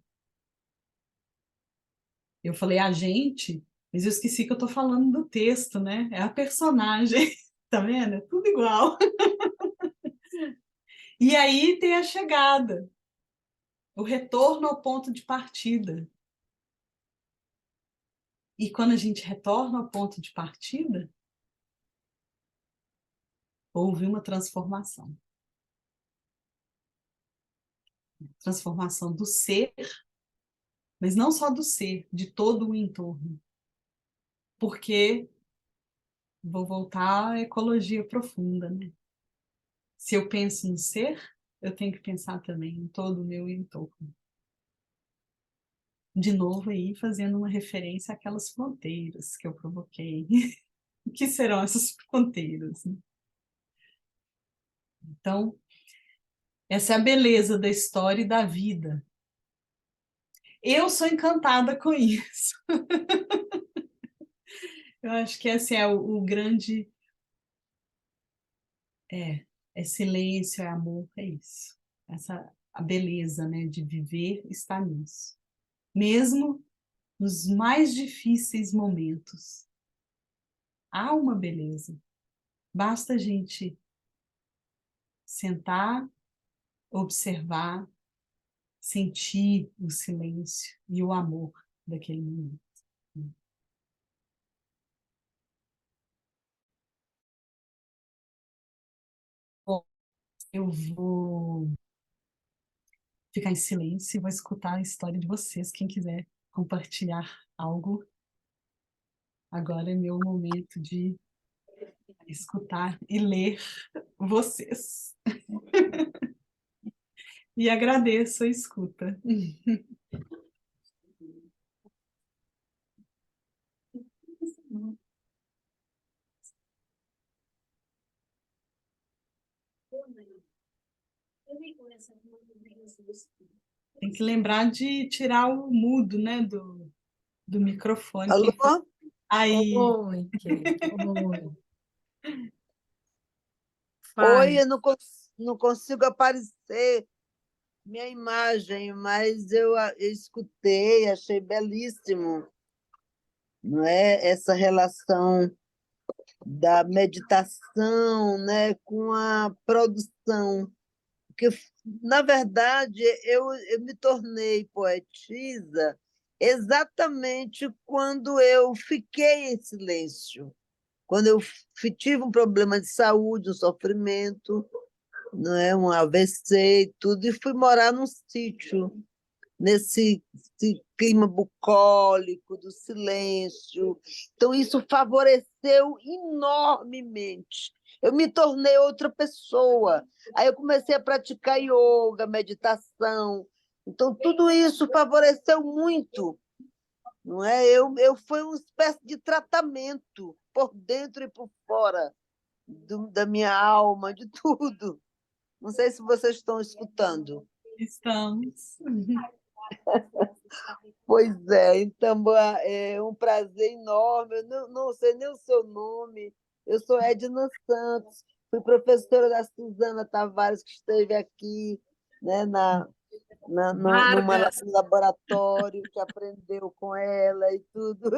Eu falei a gente, mas eu esqueci que eu estou falando do texto, né? É a personagem, tá vendo? É tudo igual. E aí tem a chegada, o retorno ao ponto de partida. E quando a gente retorna ao ponto de partida, houve uma transformação. Transformação do ser, mas não só do ser, de todo o entorno. Porque vou voltar à ecologia profunda, né? Se eu penso no ser, eu tenho que pensar também em todo o meu entorno. De novo aí, fazendo uma referência àquelas fronteiras que eu provoquei. O que serão essas fronteiras, né? Então, essa é a beleza da história e da vida. Eu sou encantada com isso. Eu acho que esse é o grande... É silêncio, é amor, é isso. A beleza, né, de viver está nisso. Mesmo nos mais difíceis momentos, há uma beleza. Basta a gente sentar, observar, sentir o silêncio e o amor daquele momento. Bom, eu vou ficar em silêncio e vou escutar a história de vocês. Quem quiser compartilhar algo, agora é meu momento de escutar e ler vocês. E agradeço a escuta. Tem que lembrar de tirar o mudo, né, do microfone. Alô? Aí, Oi, Kate. Oi. Oi, Fale. eu não consigo aparecer minha imagem, mas eu escutei, achei belíssimo, não é? Essa relação da meditação, né, com a produção. Porque, na verdade, eu me tornei poetisa exatamente quando eu fiquei em silêncio, quando eu tive um problema de saúde, um sofrimento, não é, um AVC e tudo, e fui morar num sítio, nesse clima bucólico, do silêncio. Então, isso favoreceu enormemente. Eu me tornei outra pessoa. Aí eu comecei a praticar yoga, meditação. Então, tudo isso favoreceu muito, não é? Eu foi uma espécie de tratamento por dentro e por fora da minha alma, de tudo. Não sei se vocês estão escutando. estamos. Pois é, então é um prazer enorme. Eu não sei nem o seu nome. Eu sou Edna Santos, fui professora da Suzana Tavares, que esteve aqui, né, Vargas. num laboratório, que aprendeu com ela e tudo.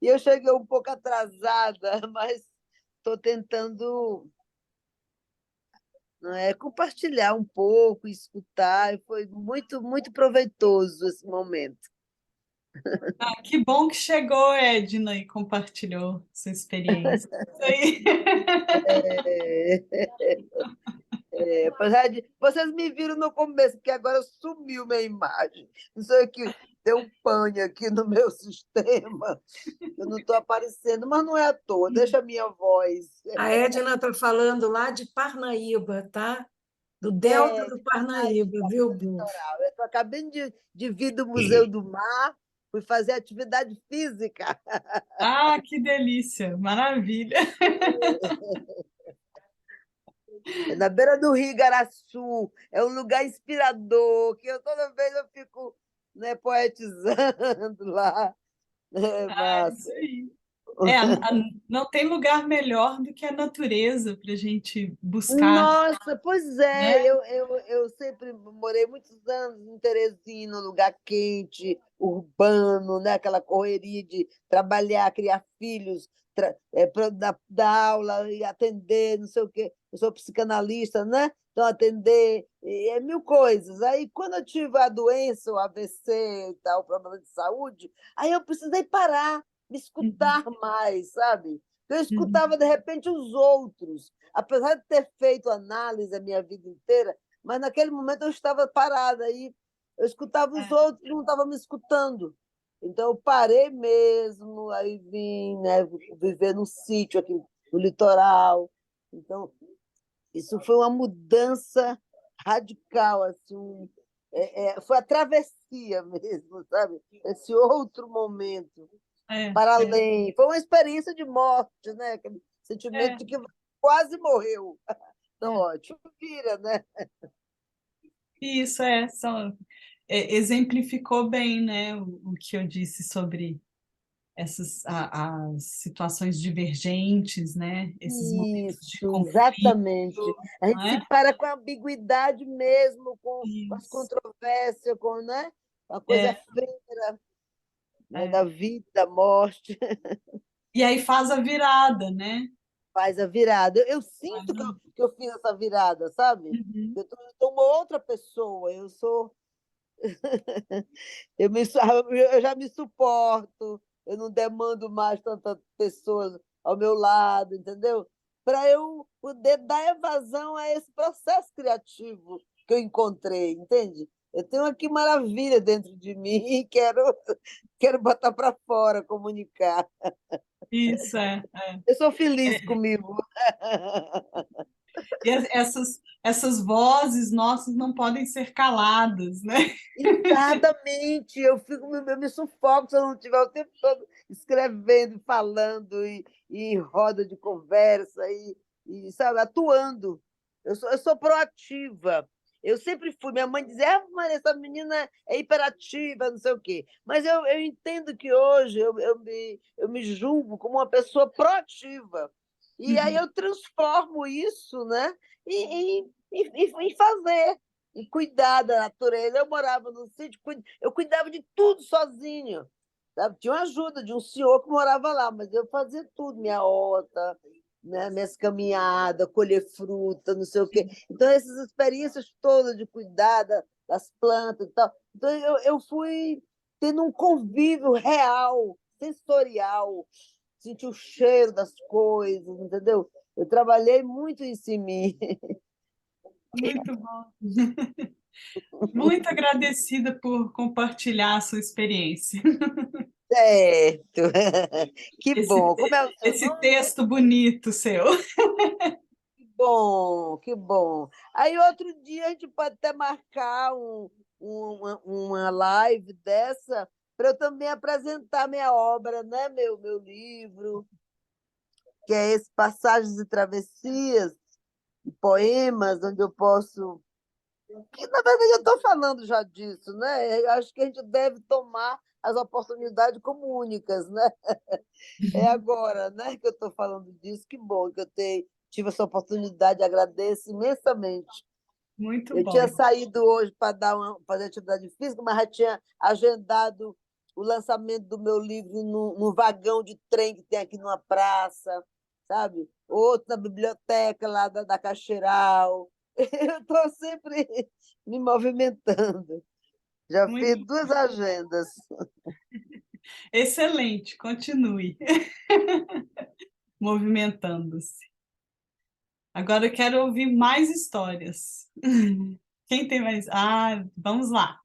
E eu cheguei um pouco atrasada, mas estou tentando, não é, compartilhar um pouco, escutar, e foi muito, muito proveitoso esse momento. Ah, que bom que chegou, Edna, e compartilhou sua experiência. Isso aí. É, apesar de vocês me viram no começo, porque agora sumiu minha imagem. Não sei o que deu um pane aqui no meu sistema. Eu não estou aparecendo, mas não é à toa, deixa a minha voz. A Edna está falando lá de Parnaíba, tá? Do Delta É, do de Parnaíba, Parnaíba, viu, no Bu? litoral. Eu tô acabando de vir do Museu do Mar, fui fazer atividade física. Ah, que delícia, maravilha. É na beira do Rio Igaraçu, é um lugar inspirador, que toda vez eu fico, né, poetizando lá. É Ah, isso massa. aí. Não tem lugar melhor do que a natureza para a gente buscar, Nossa, pois é, né? eu sempre morei muitos anos em Teresina, um lugar quente, urbano, né? Aquela correria de trabalhar, criar filhos, dar aula e atender, não sei o quê. Eu sou psicanalista, né? Então, atender, é mil coisas. Aí, quando eu tive a doença, o AVC e tal, problema de saúde, aí eu precisei parar, me Uhum, escutar mais, sabe? Eu escutava, uhum, de repente, os outros apesar de ter feito análise a minha vida inteira, mas naquele momento eu estava parada aí, eu escutava os é, outros e não estava me escutando. Então eu parei mesmo, aí vim, né, viver num sítio aqui no litoral. Então isso foi uma mudança radical, assim, foi a travessia mesmo, sabe? Esse outro momento é, para é, além. Foi uma experiência de morte, né? Aquele sentimento é, de que quase morreu. Então, é. ótimo, vira, né? Isso exemplificou bem, né, o que eu disse sobre as situações divergentes, né? Esses momentos de Isso, conflito, exatamente. A gente não se é? para com a ambiguidade mesmo, com as Isso. controvérsias, com, né? A coisa É, fria, né? é. Da vida, da morte, E aí faz a virada, né? faz a virada. Eu Faz sinto que a- eu fiz essa virada, sabe? Uhum. Eu sou uma outra pessoa, eu já me suporto, eu não demando mais tantas pessoas ao meu lado, entendeu? Para eu poder dar evasão a esse processo criativo que eu encontrei, entende? Eu tenho aqui maravilha dentro de mim e quero botar para fora, comunicar. Isso, Eu sou feliz é. comigo. E essas vozes nossas não podem ser caladas, né? Exatamente, eu me sufoco se eu não estiver o tempo todo escrevendo, falando, e em roda de conversa, sabe, atuando. Eu sou proativa. Eu sempre fui. Minha mãe dizia, Maria, essa menina é hiperativa, não sei o quê. Mas eu entendo que hoje eu me julgo como uma pessoa proativa. E aí Uhum. eu transformo isso, né, em fazer e cuidar da natureza. Eu morava no sítio, eu cuidava de tudo sozinho. Sabe? Tinha uma ajuda de um senhor que morava lá, mas eu fazia tudo, minha horta, né? Minhas caminhadas, colher fruta, não sei o quê. Então, essas experiências todas de cuidar das plantas e tal. Então, eu fui tendo um convívio real, sensorial, sentir o cheiro das coisas, entendeu? Eu trabalhei muito isso em mim. Muito bom. Muito agradecida por compartilhar a sua experiência. Certo. Que Esse, bom. Como é o seu esse nome? texto bonito seu. Que bom, que bom. Aí outro dia a gente pode até marcar uma live dessa para eu também apresentar minha obra, né? Meu livro, que é esse Passagens e Travessias, e poemas, onde eu posso. Que, na verdade, eu estou falando já disso, né? Eu acho que a gente deve tomar as oportunidades como únicas, né? É agora, né, que eu estou falando disso. Que bom que tive essa oportunidade, agradeço imensamente. Muito Eu tinha bom. saído hoje para fazer atividade física, mas já tinha agendado o lançamento do meu livro no vagão de trem que tem aqui numa praça, sabe? Outro na biblioteca lá da Caxeiral. Eu estou sempre me movimentando. Já fiz Muito 2 agendas. excelente. Continue movimentando-se. Agora eu quero ouvir mais histórias. Quem tem mais? Ah, vamos lá.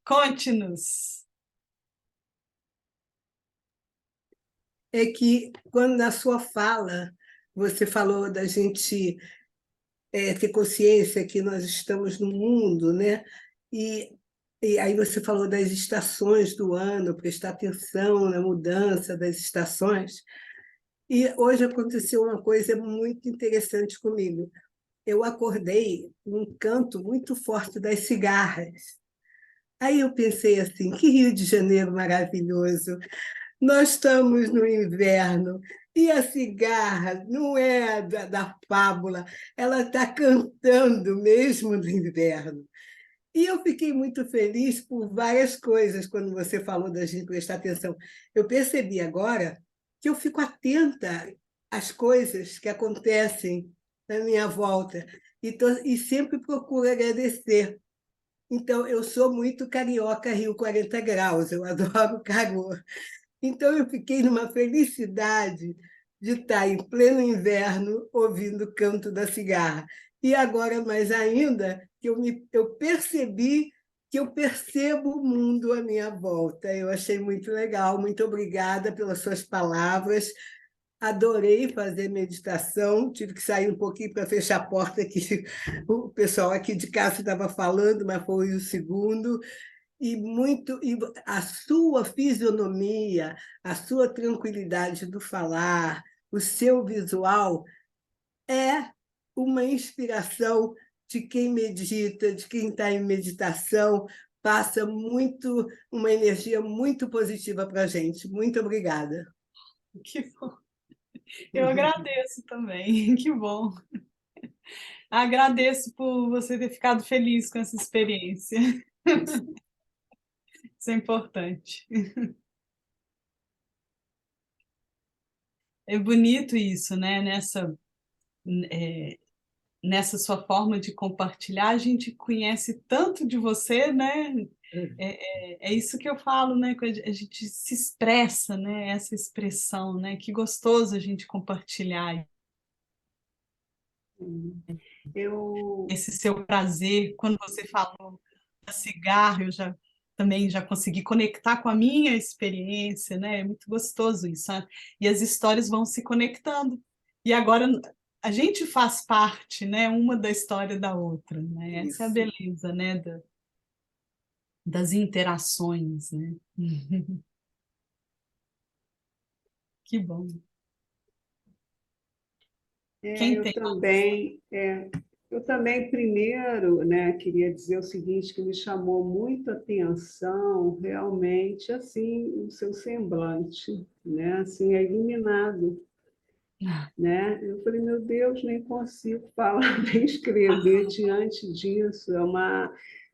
Conte-nos. É que, quando na sua fala, você falou da gente ter consciência que nós estamos no mundo, né? E, e aí você falou das estações do ano, prestar atenção na mudança das estações. E hoje aconteceu uma coisa muito interessante comigo. Eu acordei com um canto muito forte das cigarras. Aí eu pensei assim, que Rio de Janeiro maravilhoso! Nós estamos no inverno e a cigarra não é da fábula, ela está cantando mesmo no inverno. E eu fiquei muito feliz por várias coisas quando você falou da gente prestar atenção. Eu percebi agora que eu fico atenta às coisas que acontecem na minha volta e sempre procuro agradecer. Então, eu sou muito carioca Rio 40 graus, eu adoro calor. Então, eu fiquei numa felicidade de estar em pleno inverno ouvindo o canto da cigarra. E agora, mais ainda, que eu percebi que eu percebo o mundo à minha volta. Eu achei muito legal. Muito obrigada pelas suas palavras. Adorei fazer meditação. Tive que sair um pouquinho para fechar a porta que o pessoal aqui de casa estava falando, mas foi o segundo e a sua fisionomia, a sua tranquilidade do falar, o seu visual é uma inspiração de quem medita, de quem está em meditação, passa uma energia muito positiva para a gente. Muito obrigada. Que bom. Eu agradeço também, que bom. Agradeço por você ter ficado feliz com essa experiência. Isso é importante. É bonito isso, né? Nessa sua forma de compartilhar, a gente conhece tanto de você, né? É isso que eu falo, né? Que a gente se expressa, né? Essa expressão, né? Que gostoso a gente compartilhar Eu, esse seu prazer. Quando você falou da cigarra, também já consegui conectar com a minha experiência, né? É muito gostoso isso, né? E as histórias vão se conectando. E agora a gente faz parte, né? Uma da história da outra, né? Essa é a Isso. beleza, né? Das interações, né? Que bom. Quem eu tem? também, eu também primeiro, né, queria dizer o seguinte, que me chamou muito a atenção, realmente, assim, o seu semblante, né, assim, é iluminado, né? Eu falei, meu Deus, nem consigo falar nem escrever diante disso.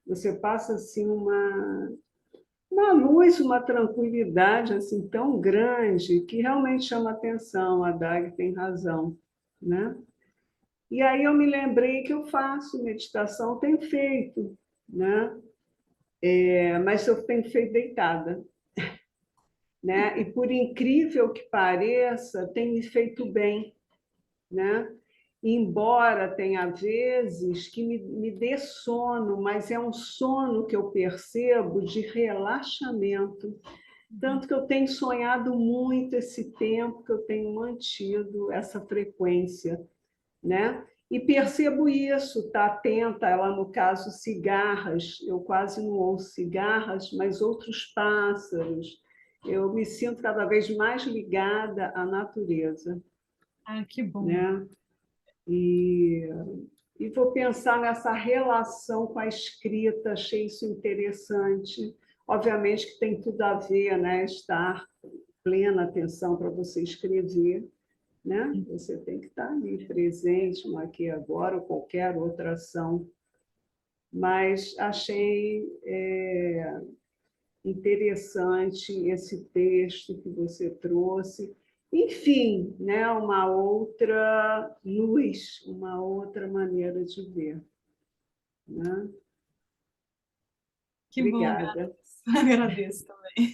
Você passa assim uma luz, uma tranquilidade assim tão grande que realmente chama atenção. A Dag tem razão, né? E aí eu me lembrei que eu faço meditação, tenho feito, né? Mas eu tenho feito deitada, né? E por incrível que pareça, tem me feito bem, né? Embora tenha vezes que me dê sono, mas é um sono que eu percebo de relaxamento. Tanto que eu tenho sonhado muito esse tempo que eu tenho mantido essa frequência, né? E percebo isso, tá atenta, ela no caso cigarras, eu quase não ouço cigarras, mas outros pássaros. Eu me sinto cada vez mais ligada à natureza, Ah, que bom. né? E, e vou pensar nessa relação com a escrita, achei isso interessante. Obviamente que tem tudo a ver, né? Estar plena atenção para você escrever, né? Você tem que estar ali presente, no aqui e agora, ou qualquer outra ação. Mas achei interessante esse texto que você trouxe. Enfim, né? Uma outra luz, uma outra maneira de ver, né? Que bom, Obrigada. agradeço também.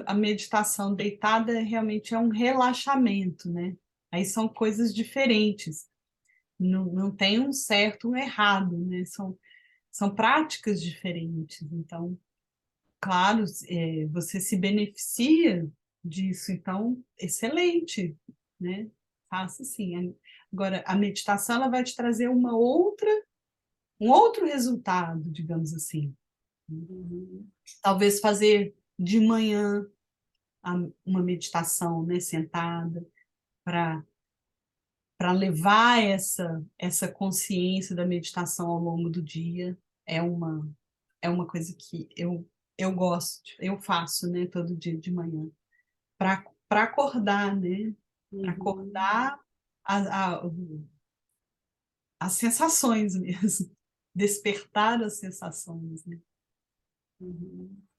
A meditação deitada realmente é um relaxamento, né? Aí são coisas diferentes. Não tem um certo, um errado, né? São práticas diferentes. Então, claro, você se beneficia disso, então, excelente, né? Faça assim. Agora, a meditação ela vai te trazer um outro resultado, digamos assim. Talvez fazer de manhã uma meditação, né, sentada, para levar essa consciência da meditação ao longo do dia. É uma coisa que eu eu gosto, eu faço, né, todo dia de manhã, para acordar, né? Para acordar as sensações mesmo, despertar as sensações, né?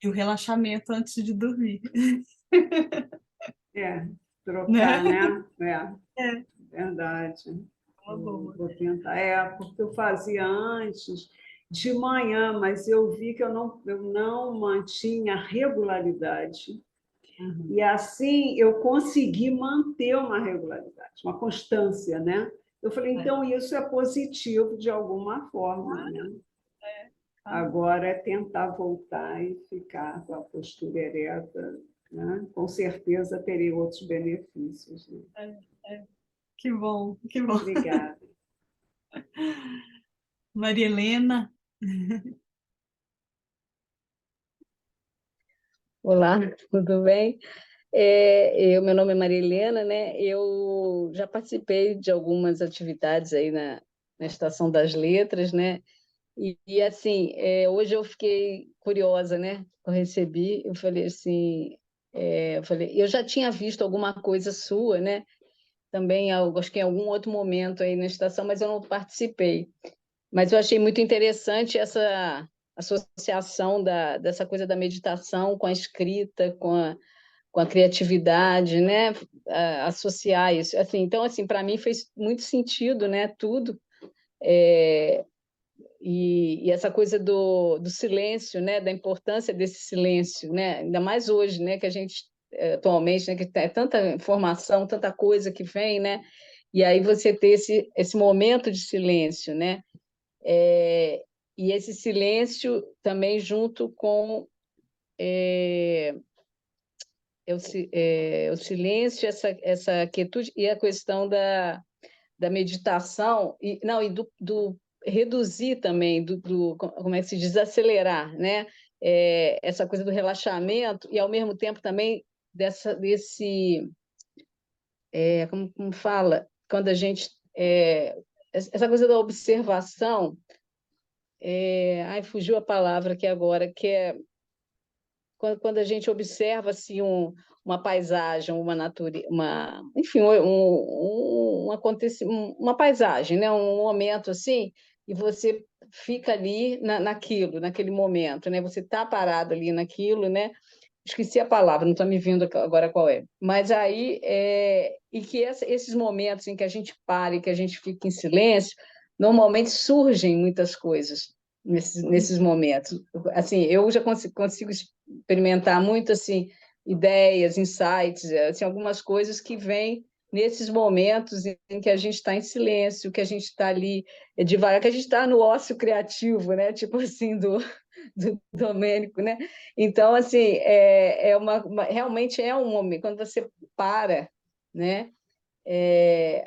E o relaxamento antes de dormir, É, né? trocar, né? É, Verdade. uma boa. Vou tentar. É, porque eu fazia antes, de manhã, mas eu vi que eu não mantinha a regularidade. Uhum. E assim eu consegui manter uma regularidade, uma constância, né? Eu falei, então isso é positivo de alguma forma, né? Agora é tentar voltar e ficar com a postura ereta, né? Com certeza terei outros benefícios, né? Que bom, que bom. Obrigada. Maria Helena, Olá, tudo bem? Meu nome é Maria Helena, né? Eu já participei de algumas atividades aí na Estação das Letras, né? Assim, hoje eu fiquei curiosa, né? Eu recebi, eu falei assim, eu já tinha visto alguma coisa sua, né? Também, acho que em algum outro momento aí na estação, mas eu não participei. Mas eu achei muito interessante essa associação dessa coisa da meditação com a escrita, com a criatividade, né? Associar isso. Assim, então, assim, para mim fez muito sentido, né? Tudo. E essa coisa do silêncio, né? Da importância desse silêncio, né? Ainda mais hoje, né? Que a gente, atualmente, né? Que é tanta informação, tanta coisa que vem, né? E aí você ter esse momento de silêncio, né? É, e esse silêncio também junto com o silêncio, essa quietude e a questão da meditação, e, não, e do reduzir também, como é que se diz, acelerar, né? Essa coisa do relaxamento e, ao mesmo tempo, também como fala, quando a gente... essa coisa da observação, ai, fugiu a palavra aqui agora, que é quando a gente observa assim, uma paisagem, uma natureza, enfim, uma paisagem, né? Um momento assim, e você fica ali naquele momento, né? Você está parado ali naquilo, né? Esqueci a palavra, não está me vindo agora qual é. Mas aí, e que esses momentos em que a gente para e que a gente fica em silêncio, normalmente surgem muitas coisas nesses momentos. Assim, eu já consigo experimentar muito assim ideias, insights, assim, algumas coisas que vêm nesses momentos em que a gente está em silêncio, que a gente está ali devagar, que a gente está no ócio criativo, né? Tipo assim, do Domênico, né? Então, assim, realmente é um momento, quando você para, né?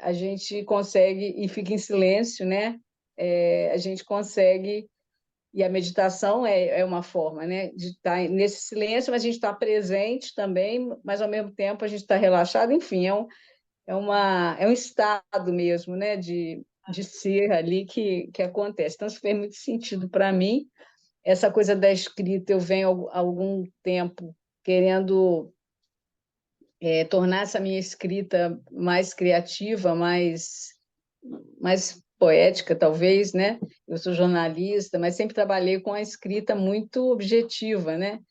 A gente consegue, e fica em silêncio, né? A gente consegue, e a meditação é uma forma, né? De estar nesse silêncio, mas a gente está presente também, mas ao mesmo tempo a gente está relaxado, enfim, é um estado mesmo, né? De ser ali que acontece. Então, isso fez muito sentido para mim. Essa coisa da escrita, eu venho há algum tempo querendo tornar essa minha escrita mais criativa, mais poética, talvez, né? Eu sou jornalista, mas sempre trabalhei com a escrita muito objetiva, né?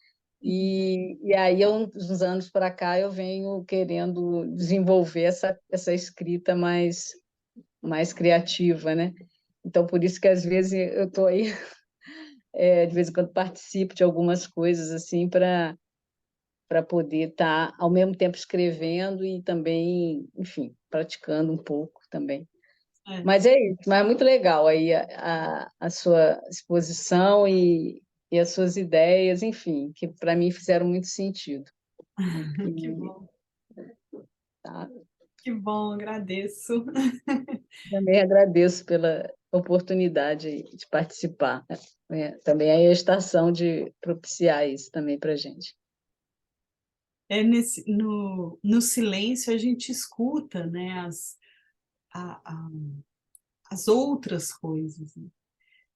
E aí, há uns anos para cá, eu venho querendo desenvolver essa escrita mais criativa, né? Então, por isso que, às vezes, eu estou aí de vez em quando participo de algumas coisas assim para poder estar ao mesmo tempo escrevendo e também, enfim, praticando um pouco também. Mas é isso, mas é muito legal aí a sua exposição e as suas ideias, enfim, que para mim fizeram muito sentido. Que bom, Tá? que bom, agradeço. Também agradeço pela oportunidade de participar, né? Também aí a estação de propiciar isso também para a gente. No silêncio a gente escuta, né, as outras coisas, né?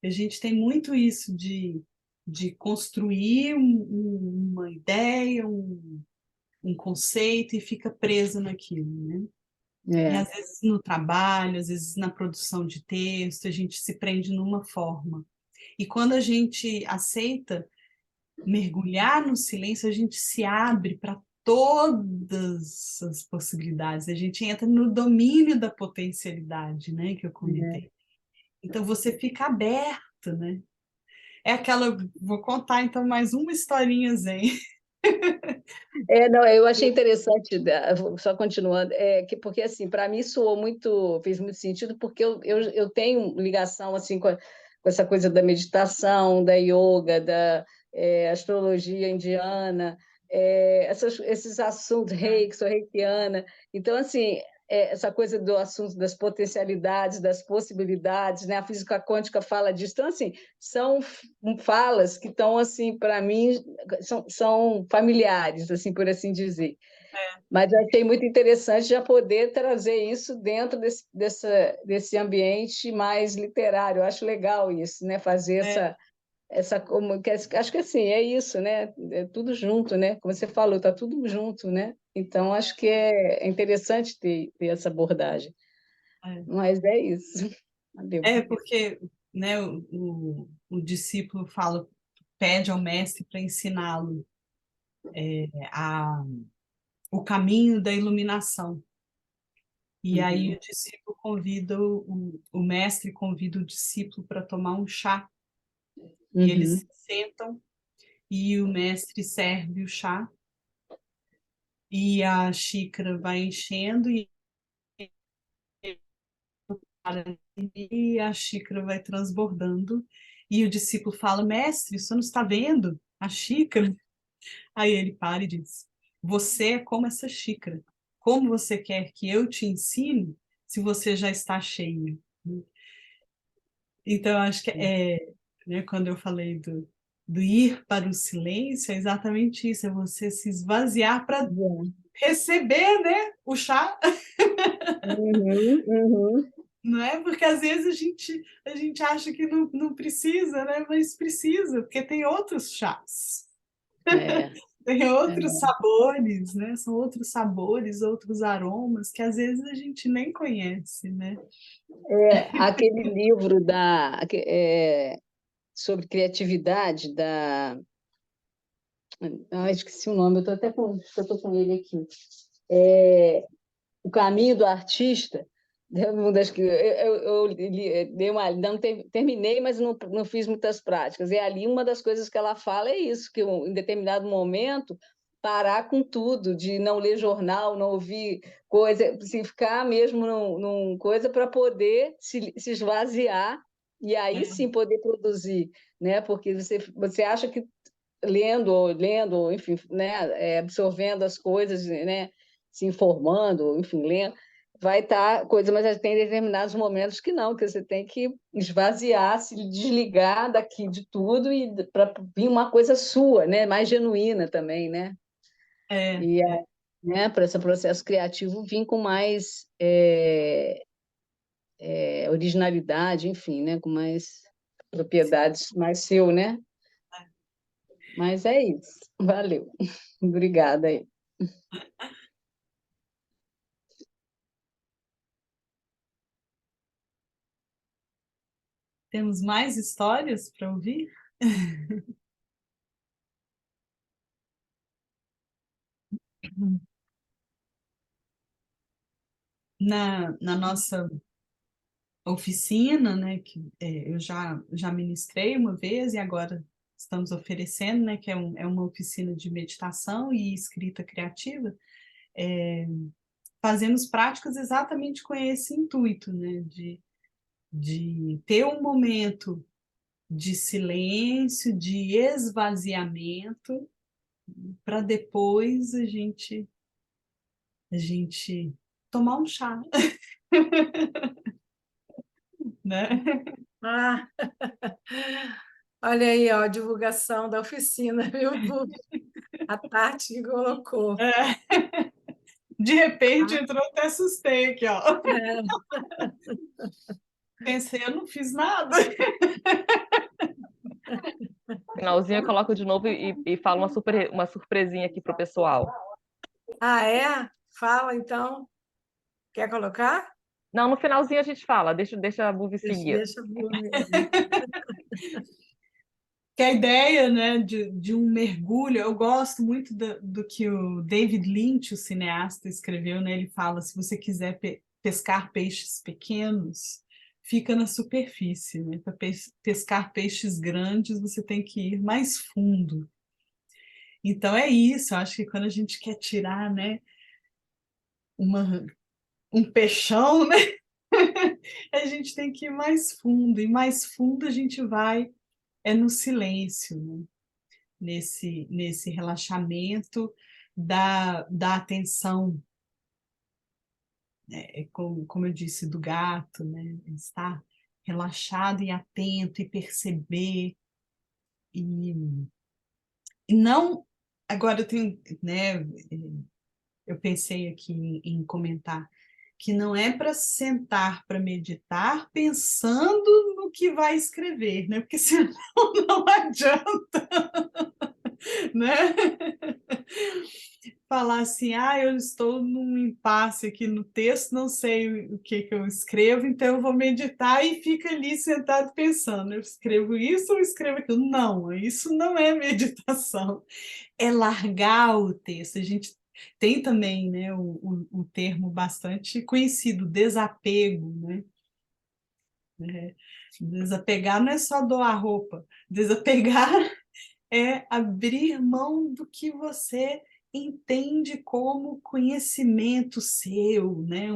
A gente tem muito isso de de construir uma ideia, um conceito e fica preso naquilo, né? E às vezes no trabalho, às vezes na produção de texto, a gente se prende numa forma. E quando a gente aceita mergulhar no silêncio, a gente se abre para todas as possibilidades, a gente entra no domínio da potencialidade, né, que eu comentei. Então você fica aberto, né? É aquela, vou contar então mais uma historinha zen. Não, eu achei interessante, só continuando, porque assim, para mim soou muito, fez muito sentido, porque eu tenho ligação assim com essa coisa da meditação, da yoga, da astrologia indiana, esses assuntos, reiki, sou reikiana. Então, assim, essa coisa do assunto das potencialidades, das possibilidades, né? A física quântica fala disso. Então, assim, são falas que estão, assim, para mim, são familiares, assim, por assim dizer. Mas eu achei muito interessante já poder trazer isso dentro desse ambiente mais literário. Eu acho legal isso, né? Fazer acho que assim, é isso, né? É tudo junto, né? Como você falou, está tudo junto, né? Então, acho que é interessante ter essa abordagem. Mas é isso. Valeu. Porque, né, o discípulo fala, pede ao mestre para ensiná-lo o caminho da iluminação. E aí o discípulo convida, o mestre convida o discípulo para tomar um chá. E eles se sentam e o mestre serve o chá e a xícara vai enchendo e a xícara vai transbordando. E o discípulo fala, mestre, você não está vendo a xícara? Aí ele para e diz, você é como essa xícara. Como você quer que eu te ensine se você já está cheio? Então, acho que né, quando eu falei do ir para o silêncio, é exatamente isso, é você se esvaziar para receber, né, o chá. Não é? Porque às vezes a gente acha que não precisa, né? Mas precisa, porque tem outros chás. Tem outros sabores, né? São outros sabores, outros aromas que às vezes a gente nem conhece, né? Aquele livro sobre criatividade esqueci o nome, eu estou com ele aqui. O Caminho do Artista. Não terminei, mas não fiz muitas práticas. E ali uma das coisas que ela fala é isso, que em determinado momento parar com tudo, de não ler jornal, não ouvir coisa, se ficar mesmo num coisa para poder se esvaziar e aí sim poder produzir, né? Porque você acha que lendo, enfim, né, absorvendo as coisas, né, se informando, enfim, lendo, vai estar coisa, mas tem determinados momentos que não, que você tem que esvaziar, se desligar daqui de tudo e para vir uma coisa sua, né, mais genuína também, né? Né, para esse processo criativo vir com mais originalidade, enfim, né, com mais propriedades, mais seu, né? Mas é isso. Valeu. Obrigada aí. Temos mais histórias para ouvir? Na nossa oficina, né, que eu já ministrei uma vez e agora estamos oferecendo, né, que é uma oficina de meditação e escrita criativa, fazemos práticas exatamente com esse intuito, né, de ter um momento de silêncio, de esvaziamento, para depois a gente tomar um chá, né? Ah, olha aí, ó, a divulgação da oficina, viu? A Tati que colocou. De repente entrou, até assustei aqui, ó. Pensei, eu não fiz nada. finalzinho eu coloco de novo e falo uma surpresinha aqui pro pessoal. Ah, é? Fala, então. Quer colocar? Não, no finalzinho a gente fala, deixa a Buvi seguir. Deixa a Blu mesmo. Que a ideia, né, de um mergulho, eu gosto muito do que o David Lynch, o cineasta, escreveu, né? Ele fala, se você quiser pescar peixes pequenos, fica na superfície, né? Para pescar peixes grandes, você tem que ir mais fundo. Então é isso, eu acho que quando a gente quer tirar, né, um peixão, né, a gente tem que ir mais fundo, e mais fundo a gente vai no silêncio, né? Nesse relaxamento da atenção, né? Como eu disse, do gato, né? Estar relaxado e atento e perceber, e não... Agora eu tenho, né, eu pensei aqui em comentar que não é para sentar para meditar pensando no que vai escrever, né? Porque senão não adianta, né? Falar assim, eu estou num impasse aqui no texto, não sei o que eu escrevo, então eu vou meditar, e fica ali sentado pensando, eu escrevo isso ou escrevo aquilo? Não, isso não é meditação, é largar o texto. A gente tem também, né, o termo bastante conhecido, desapego, né? Desapegar não é só doar roupa, desapegar é abrir mão do que você entende como conhecimento seu, né?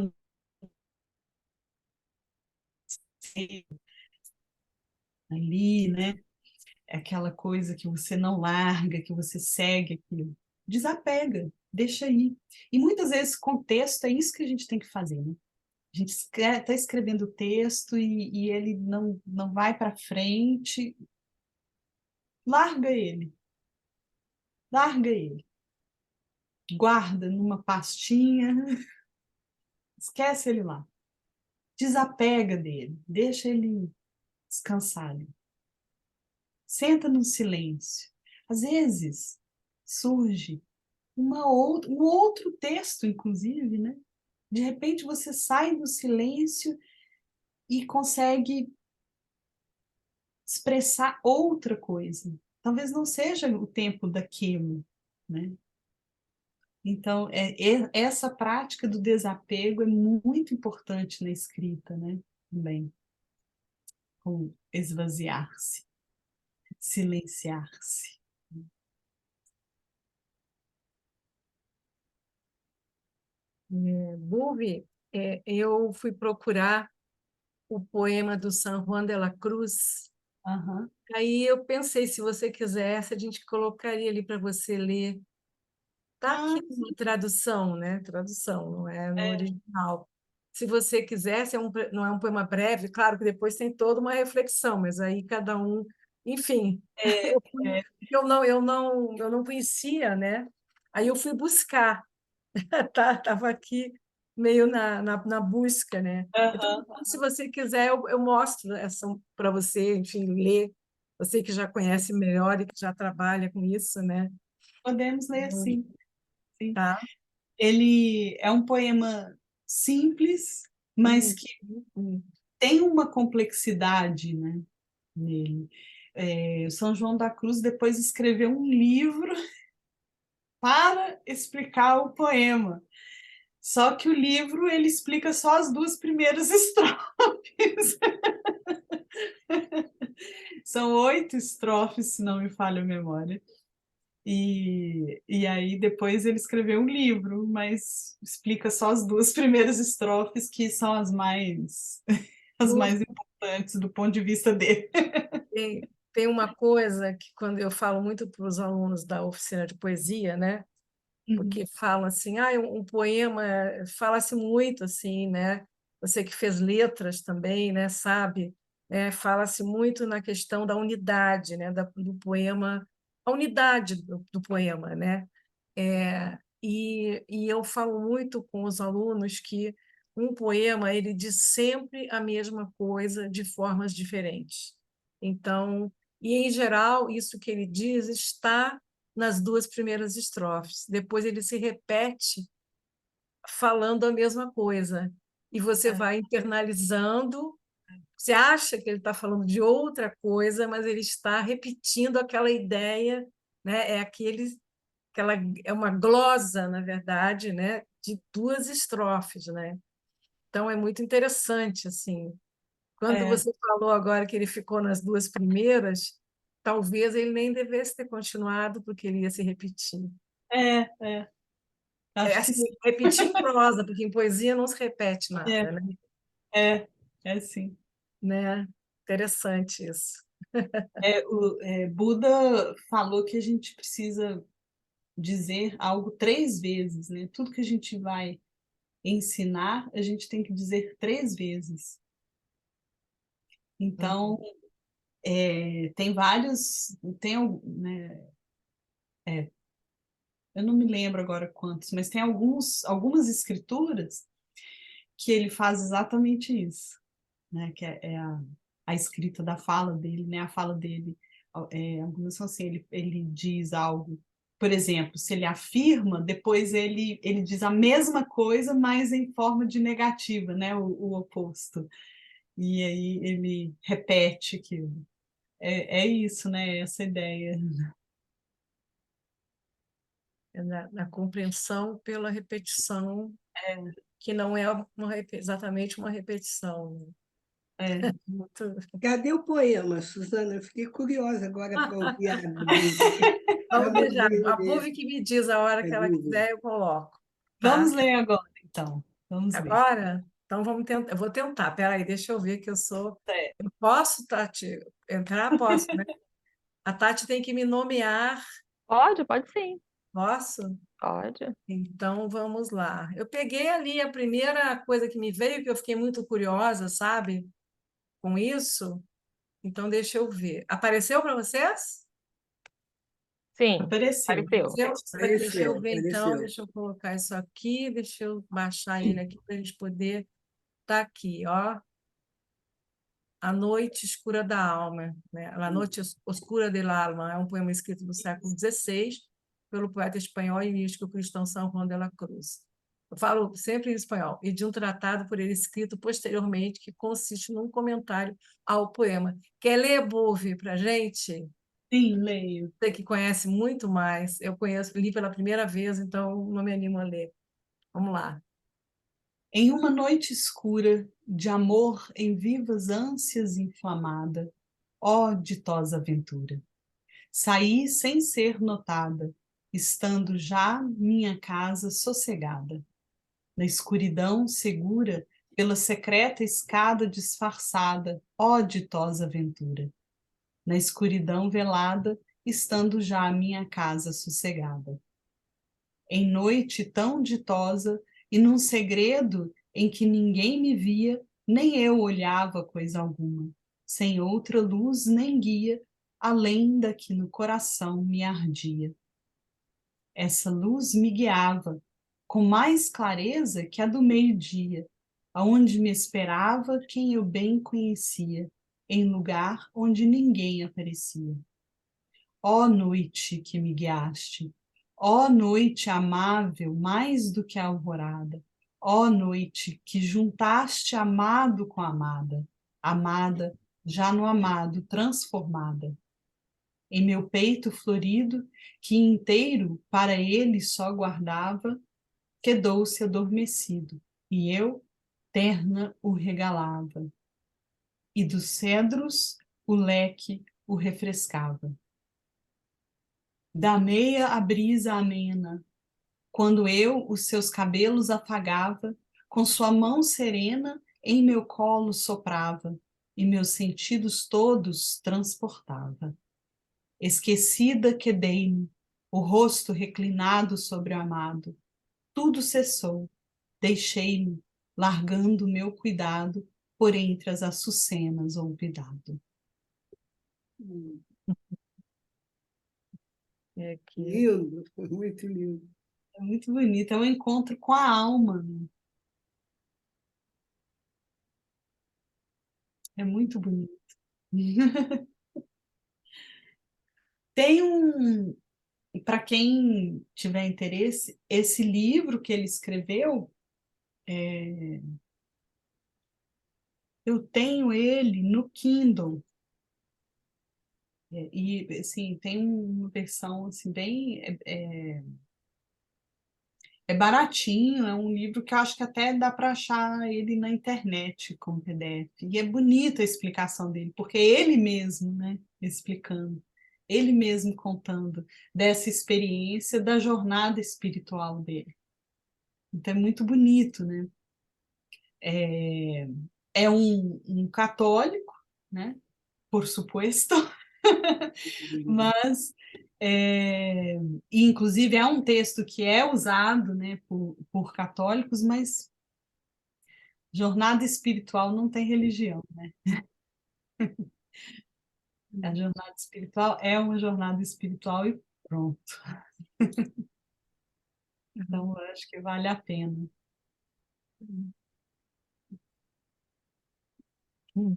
Ali, né? É aquela coisa que você não larga, que você segue aquilo. Desapega, deixa aí. E muitas vezes, com texto, é isso que a gente tem que fazer, né? A gente está escrevendo o texto e ele não vai para frente. Larga ele. Larga ele. Guarda numa pastinha. Esquece ele lá. Desapega dele. Deixa ele descansar ali. Senta no silêncio. Às vezes surge um outro texto, inclusive, né? De repente você sai do silêncio e consegue expressar outra coisa. Talvez não seja o tempo daquilo, né? Então, essa prática do desapego é muito importante na escrita, né? Também, com esvaziar-se, silenciar-se. Buvi, eu fui procurar o poema do San Juan de la Cruz. Aham. Aí eu pensei, se você quisesse, a gente colocaria ali para você ler. Está aqui na tradução, né? Tradução, não é no original. Se você quisesse, não é um poema breve, claro que depois tem toda uma reflexão, mas aí cada um, enfim, É. eu não conhecia, né? Aí eu fui buscar, tava aqui meio na busca, né? Então, Aham. se você quiser, eu mostro essa para você, enfim, ler. Você que já conhece melhor e que já trabalha com isso, né? Podemos ler sim. Sim. Tá? Ele é um poema simples, mas que Hum. tem uma complexidade, né, nele. O São João da Cruz depois escreveu um livro para explicar o poema. Só que o livro ele explica só as 2 primeiras estrofes. São 8 estrofes, se não me falha a memória. E aí depois ele escreveu um livro, mas explica só as 2 primeiras estrofes, que são as mais importantes do ponto de vista dele. Tem uma coisa que, quando eu falo muito para os alunos da oficina de poesia, né? Porque falam assim, um poema, fala-se muito assim, né? Você que fez letras também, né? Sabe? Fala-se muito na questão da unidade, né? Do poema, a unidade do poema, né? E eu falo muito com os alunos que um poema ele diz sempre a mesma coisa de formas diferentes. Então, E, em geral, isso que ele diz está nas duas primeiras estrofes. Depois ele se repete falando a mesma coisa. E você vai internalizando. Você acha que ele está falando de outra coisa, mas ele está repetindo aquela ideia, né? É uma glosa, na verdade, né? De duas estrofes, né? Então é muito interessante, assim. Quando É, você falou agora que ele ficou nas duas primeiras, talvez ele nem devesse ter continuado, porque ele ia se repetir. é, É acho que assim, sim. repetir em prosa, porque em poesia não se repete É, nada, né? é sim. Né? Interessante isso. Buda falou que a gente precisa dizer algo 3 vezes, né? Tudo que a gente vai ensinar, a gente tem que dizer 3 vezes. Então, tem vários, né, eu não me lembro agora quantos, mas tem algumas escrituras que ele faz exatamente isso, né? Que é a escrita da fala dele, né? A fala dele, algumas são assim, ele diz algo, por exemplo, se ele afirma, depois ele diz a mesma coisa, mas em forma de negativa, né? O oposto. E aí ele repete aquilo. É isso, né? Essa ideia. Na compreensão pela repetição, É, que não é exatamente uma repetição. é. Muito... Cadê o poema, Suzana? Eu fiquei curiosa agora para ouvir a dúvida. Vamos Vamos deixar. A ver Puvi que me diz a hora a que ela dúvida. quiser, eu coloco. Tá? Vamos ler agora, então. Vamos ler. Agora? Então vamos tentar. Eu vou tentar. Peraí, deixa eu ver que eu sou. É. Eu posso, Tati? Entrar? Posso, né? A Tati tem que me nomear. Pode sim, Posso? pode. Então vamos lá. Eu peguei ali a primeira coisa que me veio, que eu fiquei muito curiosa, sabe? Com isso. Então deixa eu ver. Apareceu para vocês? Sim, Apareceu. apareceu. Deixa eu Apareceu, ver então, apareceu. deixa eu colocar isso aqui, deixa eu baixar ele aqui para a gente poder estar aqui, ó. A Noite Escura da Alma, né? La Noche Oscura del Alma é um poema escrito no século XVI pelo poeta espanhol e místico cristão São Juan de la Cruz. Eu falo sempre em espanhol, e de um tratado por ele escrito posteriormente, que consiste num comentário ao poema. Quer ler, Bove, para a gente? Sim, leio. Você que conhece muito mais, eu conheço, li pela primeira vez, então não me animo a ler. Vamos lá. Em uma noite escura, de amor em vivas ânsias inflamada, ó ditosa aventura, saí sem ser notada, estando já minha casa sossegada, na escuridão segura, pela secreta escada disfarçada, ó ditosa aventura, na escuridão velada, estando já minha casa sossegada. Em noite tão ditosa e num segredo em que ninguém me via, nem eu olhava coisa alguma, sem outra luz nem guia, além da que no coração me ardia. Essa luz me guiava, com mais clareza que a do meio-dia, aonde me esperava quem eu bem conhecia, em lugar onde ninguém aparecia. Ó noite que me guiaste, ó noite amável mais do que a alvorada, ó noite que juntaste amado com amada, amada já no amado transformada. Em meu peito florido, que inteiro para ele só guardava, quedou-se adormecido, e eu, terna, o regalava. E dos cedros o leque o refrescava. Da meia a brisa amena, quando eu os seus cabelos afagava, com sua mão serena em meu colo soprava, e meus sentidos todos transportava. Esquecida quedei-me, o rosto reclinado sobre o amado. Tudo cessou, deixei-me, largando meu cuidado por entre as açucenas olvidado. É aqui. Lindo, muito lindo. É muito bonito, é um encontro com a alma, né? É muito bonito. Tem para quem tiver interesse, esse livro que ele escreveu, eu tenho ele no Kindle. E assim, tem uma versão assim, bem baratinho, é um livro que eu acho que até dá para achar ele na internet como PDF. E é bonita a explicação dele, porque é ele mesmo, né, explicando, ele mesmo contando dessa experiência da jornada espiritual dele. Então é muito bonito, né? É, é um católico, né? Por supuesto, mas e, inclusive é um texto que é usado, né, por católicos, mas jornada espiritual não tem religião, né? A jornada espiritual é uma jornada espiritual e pronto. Então, eu acho que vale a pena. Hum.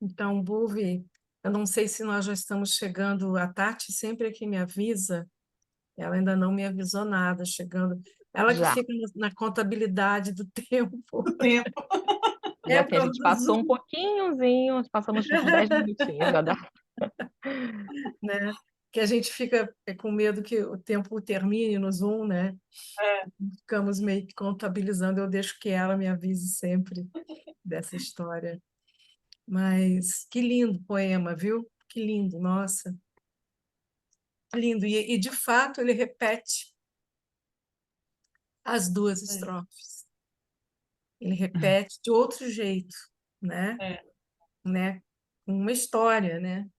Então, Buvi, eu não sei se nós já estamos chegando. A Tati sempre aqui me avisa, ela ainda não me avisou nada, chegando. Ela que Já. fica na contabilidade do tempo. O tempo. Já É que a por gente causa do passou um Zoom, pouquinhozinho, passamos uns 10 minutinhos, já dá. né? Que a gente fica com medo que o tempo termine no Zoom, né? Ficamos meio que contabilizando. Eu deixo que ela me avise sempre dessa história. Mas que lindo poema, viu? Que lindo, nossa, lindo. E de fato ele repete as duas estrofes. Ele repete de outro jeito, né? É, Com uma história, né?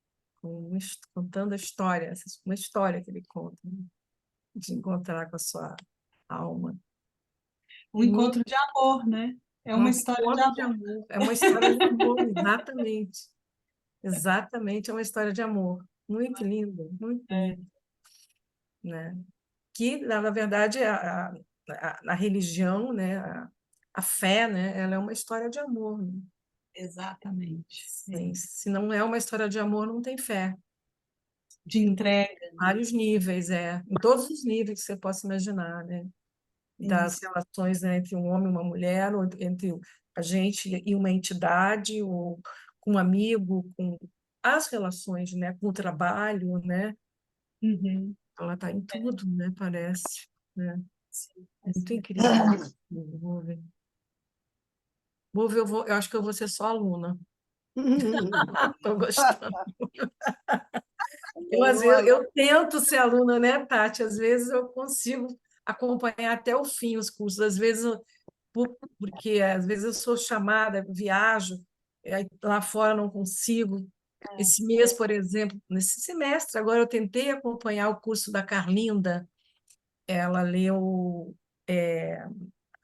Contando a história, uma história que ele conta, né? De encontrar com a sua alma. um encontro de amor, né? É É um uma história de encontro de amor. amor, é uma história de amor, exatamente. Exatamente, é uma história de amor. Muito linda, muito linda, né? Que, na verdade, a religião, né? A fé, né? Ela é uma história de amor, né? Exatamente. Sim, se não é uma história de amor, não tem fé. De entrega. Vários níveis, em todos os níveis que você possa imaginar, né? Das Isso. relações, né, entre um homem e uma mulher, ou entre a gente e uma entidade, ou com um amigo, com as relações, né, com o trabalho, né? Uhum. Ela está em tudo, né, parece, né? Sim. Muito incrível. Vou ver. Vou ver, eu acho que eu vou ser só aluna. Estou gostando. Às vezes, eu tento ser aluna, né, Tati? Às vezes eu consigo acompanhar até o fim os cursos. Às vezes, porque às vezes eu sou chamada, viajo, aí lá fora não consigo. Esse mês, por exemplo, nesse semestre, agora eu tentei acompanhar o curso da Carlinda. Ela leu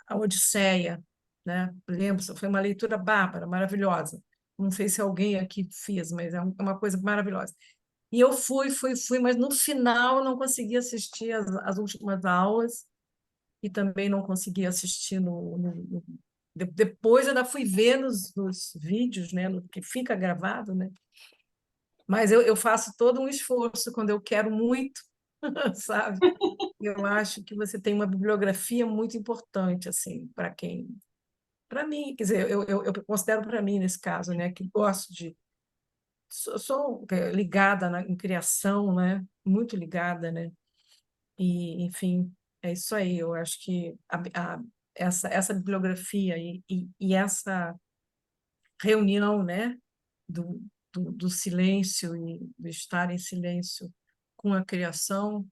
a Odisseia, né? Lembro, foi uma leitura bárbara, maravilhosa. Não sei se alguém aqui fez, mas é uma coisa maravilhosa. E eu fui, mas no final não consegui assistir as últimas aulas e também não consegui assistir depois eu ainda fui ver nos vídeos, né, no que fica gravado, né? Mas eu faço todo um esforço quando eu quero muito, sabe? Eu acho que você tem uma bibliografia muito importante assim para mim, quer dizer, eu considero para mim nesse caso, né, que gosto de sou ligada em criação, né? Muito ligada, né? E, enfim, é isso aí. Eu acho que essa bibliografia e essa reunião, né? Do silêncio e do estar em silêncio com a criação,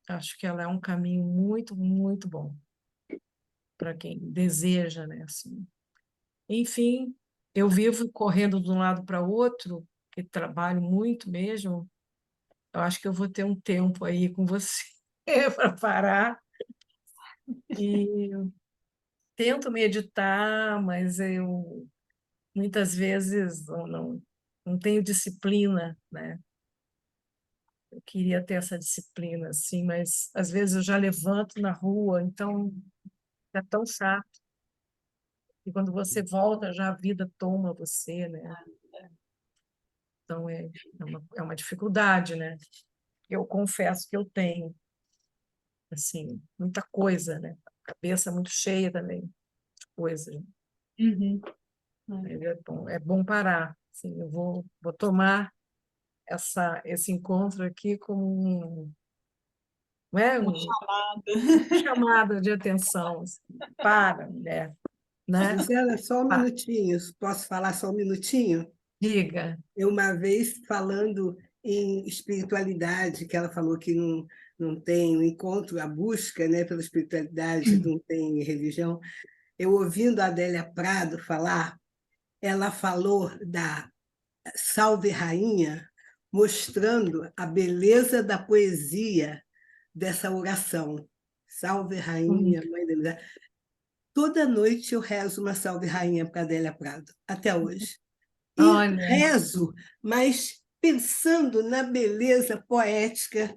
acho que ela é um caminho muito, muito bom para quem deseja, né? Assim. Enfim, eu vivo correndo de um lado para o outro, que trabalho muito mesmo. Eu acho que eu vou ter um tempo aí com você para parar e tento meditar, mas eu muitas vezes não tenho disciplina, né? Eu queria ter essa disciplina, assim, mas às vezes eu já levanto na rua, então é tão chato. E quando você volta, já a vida toma você, né? Então, é uma dificuldade, né? Eu confesso que eu tenho, assim, muita coisa, né? Cabeça muito cheia também de coisa. Uhum. É bom parar. Assim, eu vou tomar esse encontro aqui como não é Uma um chamada. chamado de atenção. Assim, para, mulher, né? Gisela, só um Pá, minutinho, posso falar só um minutinho? diga. Eu, uma vez, falando em espiritualidade, que ela falou que não tem o encontro, a busca, né, pela espiritualidade, não tem religião. Eu, ouvindo a Adélia Prado falar, ela falou da Salve Rainha, mostrando a beleza da poesia dessa oração. Salve Rainha, Mãe da Luz. Toda noite eu rezo uma Salve Rainha para Adélia Prado, até hoje. E Olha, rezo, mas pensando na beleza poética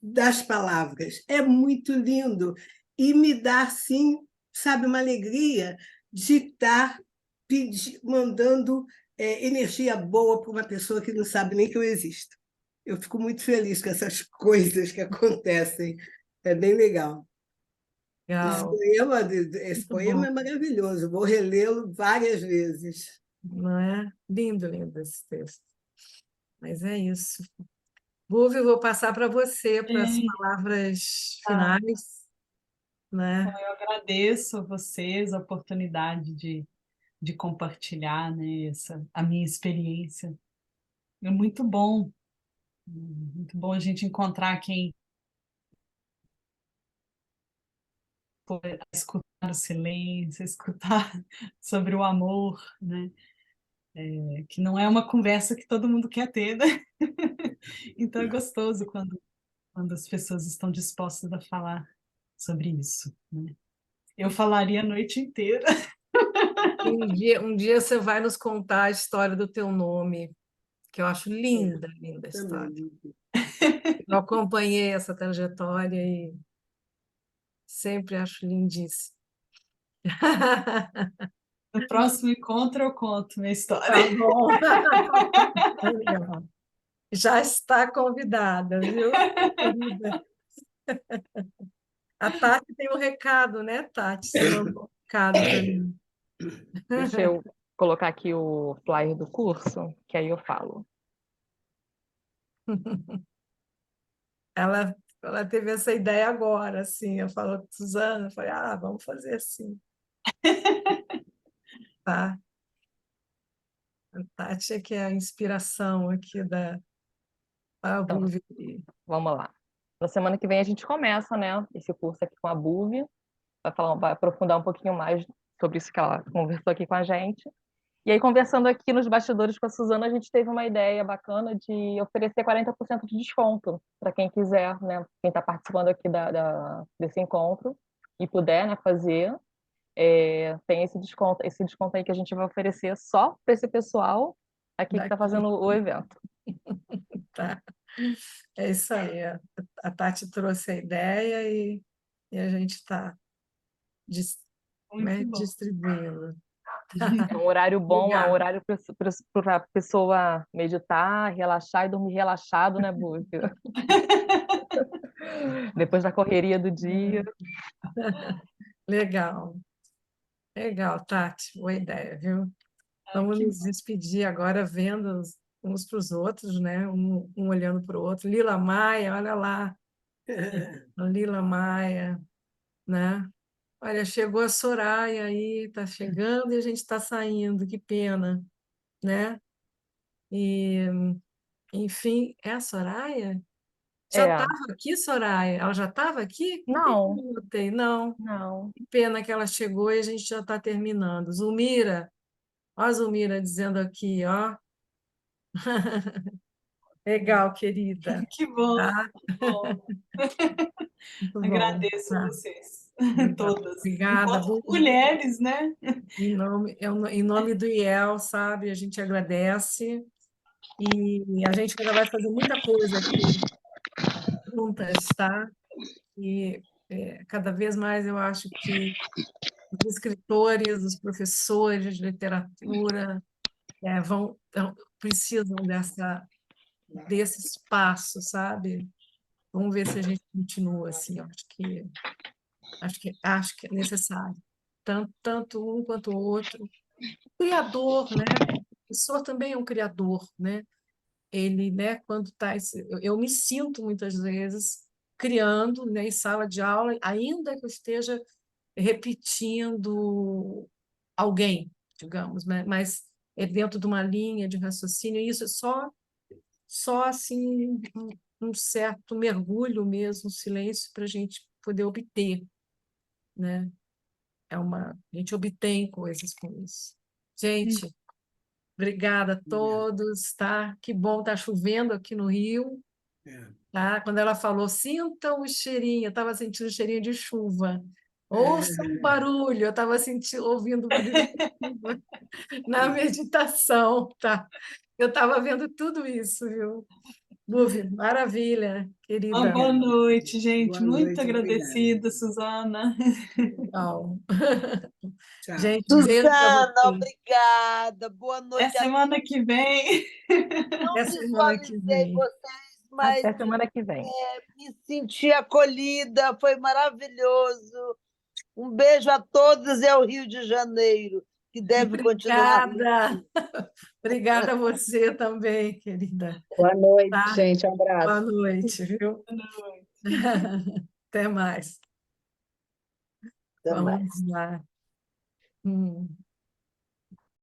das palavras. É muito lindo e me dá, assim, sabe, uma alegria de estar mandando energia boa para uma pessoa que não sabe nem que eu existo. Eu fico muito feliz com essas coisas que acontecem. É bem legal. Esse legal, poema, esse muito bom, poema é maravilhoso. Vou relê-lo várias vezes. não é? Lindo, lindo esse texto. Mas é isso. Buvi, vou passar para você, para as É, palavras tá. finais, né? Então, eu agradeço a vocês a oportunidade de compartilhar, né, a minha experiência. É muito bom a gente encontrar quem pode escutar o silêncio, escutar sobre o amor, né? Que não é uma conversa que todo mundo quer ter, né? Então é gostoso quando as pessoas estão dispostas a falar sobre isso, né? Eu falaria a noite inteira. E um dia você vai nos contar a história do teu nome, que eu acho linda, linda a história. Também. Eu acompanhei essa trajetória e sempre acho lindíssimo. No próximo encontro eu conto minha história. Tá bom. Legal. Já está convidada, viu, querida? A Tati tem um recado, né, Tati? Você mandou um recado para mim. Deixa eu colocar aqui o flyer do curso, que aí eu falo. Ela teve essa ideia agora, assim. Eu falo, Suzana, eu falei, vamos fazer assim, tá? A Tati é que é a inspiração aqui da Então, Buvi. vamos lá. Na semana que vem a gente começa, né, esse curso aqui com a Buvi, vai aprofundar um pouquinho mais sobre isso que ela conversou aqui com a gente. E aí, conversando aqui nos bastidores com a Suzana, a gente teve uma ideia bacana de oferecer 40% de desconto para quem quiser, né? Quem está participando aqui desse encontro e puder, né, fazer, tem esse desconto aí que a gente vai oferecer só para esse pessoal aqui que está Daqui, fazendo o evento. tá? É isso aí. A Tati trouxe a ideia e a gente está Muito bom. distribuindo. É um horário bom, é um Obrigada. horário para a pessoa meditar, relaxar e dormir relaxado, né, Búzio? Depois da correria do dia. Legal. Legal, Tati. Boa ideia, viu? Vamos Que nos despedir agora vendo uns para os outros, né? Um olhando para o outro. Lila Maia, olha lá. A Lila Maia, né? Olha, chegou a Soraya aí, está chegando e a gente está saindo, que pena, né? E, enfim, é a Soraya? Já É, estava aqui, Soraya? Ela já estava aqui? Por que que eu não, não notei? Não. não. Que pena que ela chegou e a gente já está terminando. Zulmira, ó a Zulmira dizendo aqui, ó. Legal, querida. que bom, Tá? que bom. Muito bom. Agradeço Tá. vocês, Legal. todas. Obrigada. Enquanto mulheres, né? Em nome do IEL, sabe? A gente agradece e a gente ainda vai fazer muita coisa aqui juntas, tá? E cada vez mais eu acho que os escritores, os professores de literatura precisam desse espaço, sabe? Vamos ver se a gente continua assim. Eu acho que é necessário, tanto um quanto o outro. O criador, né? O professor também é um criador, né? Ele, né? Quando está, eu me sinto muitas vezes criando, né, em sala de aula, ainda que eu esteja repetindo alguém, digamos, né? Mas é dentro de uma linha de raciocínio, e isso é só assim um certo mergulho mesmo, um silêncio para a gente poder obter, né? A gente obtém coisas com isso. Gente, obrigada a todos, tá? Que bom, tá chovendo aqui no Rio, tá? Quando ela falou, sintam o cheirinho, eu estava sentindo o cheirinho de chuva. Ouçam o barulho, eu estava ouvindo o barulho de chuva na meditação, tá? Eu estava vendo tudo isso, viu? Buvi, maravilha, Uma querida. boa noite, gente. Boa Muito noite, agradecida, Suzana. Legal. tchau. Gente, um beijo para Suzana, você. obrigada. Boa Até noite a semana que vem. não Até semana que visualizei vem. vocês, mas Até semana que vem. me senti acolhida, foi maravilhoso. Um beijo a todos e ao Rio de Janeiro, que deve continuar Obrigada. Obrigada a você também, querida. Boa noite, Tá? gente. Um Boa abraço. noite, viu? Até mais. Até mais. Vamos lá.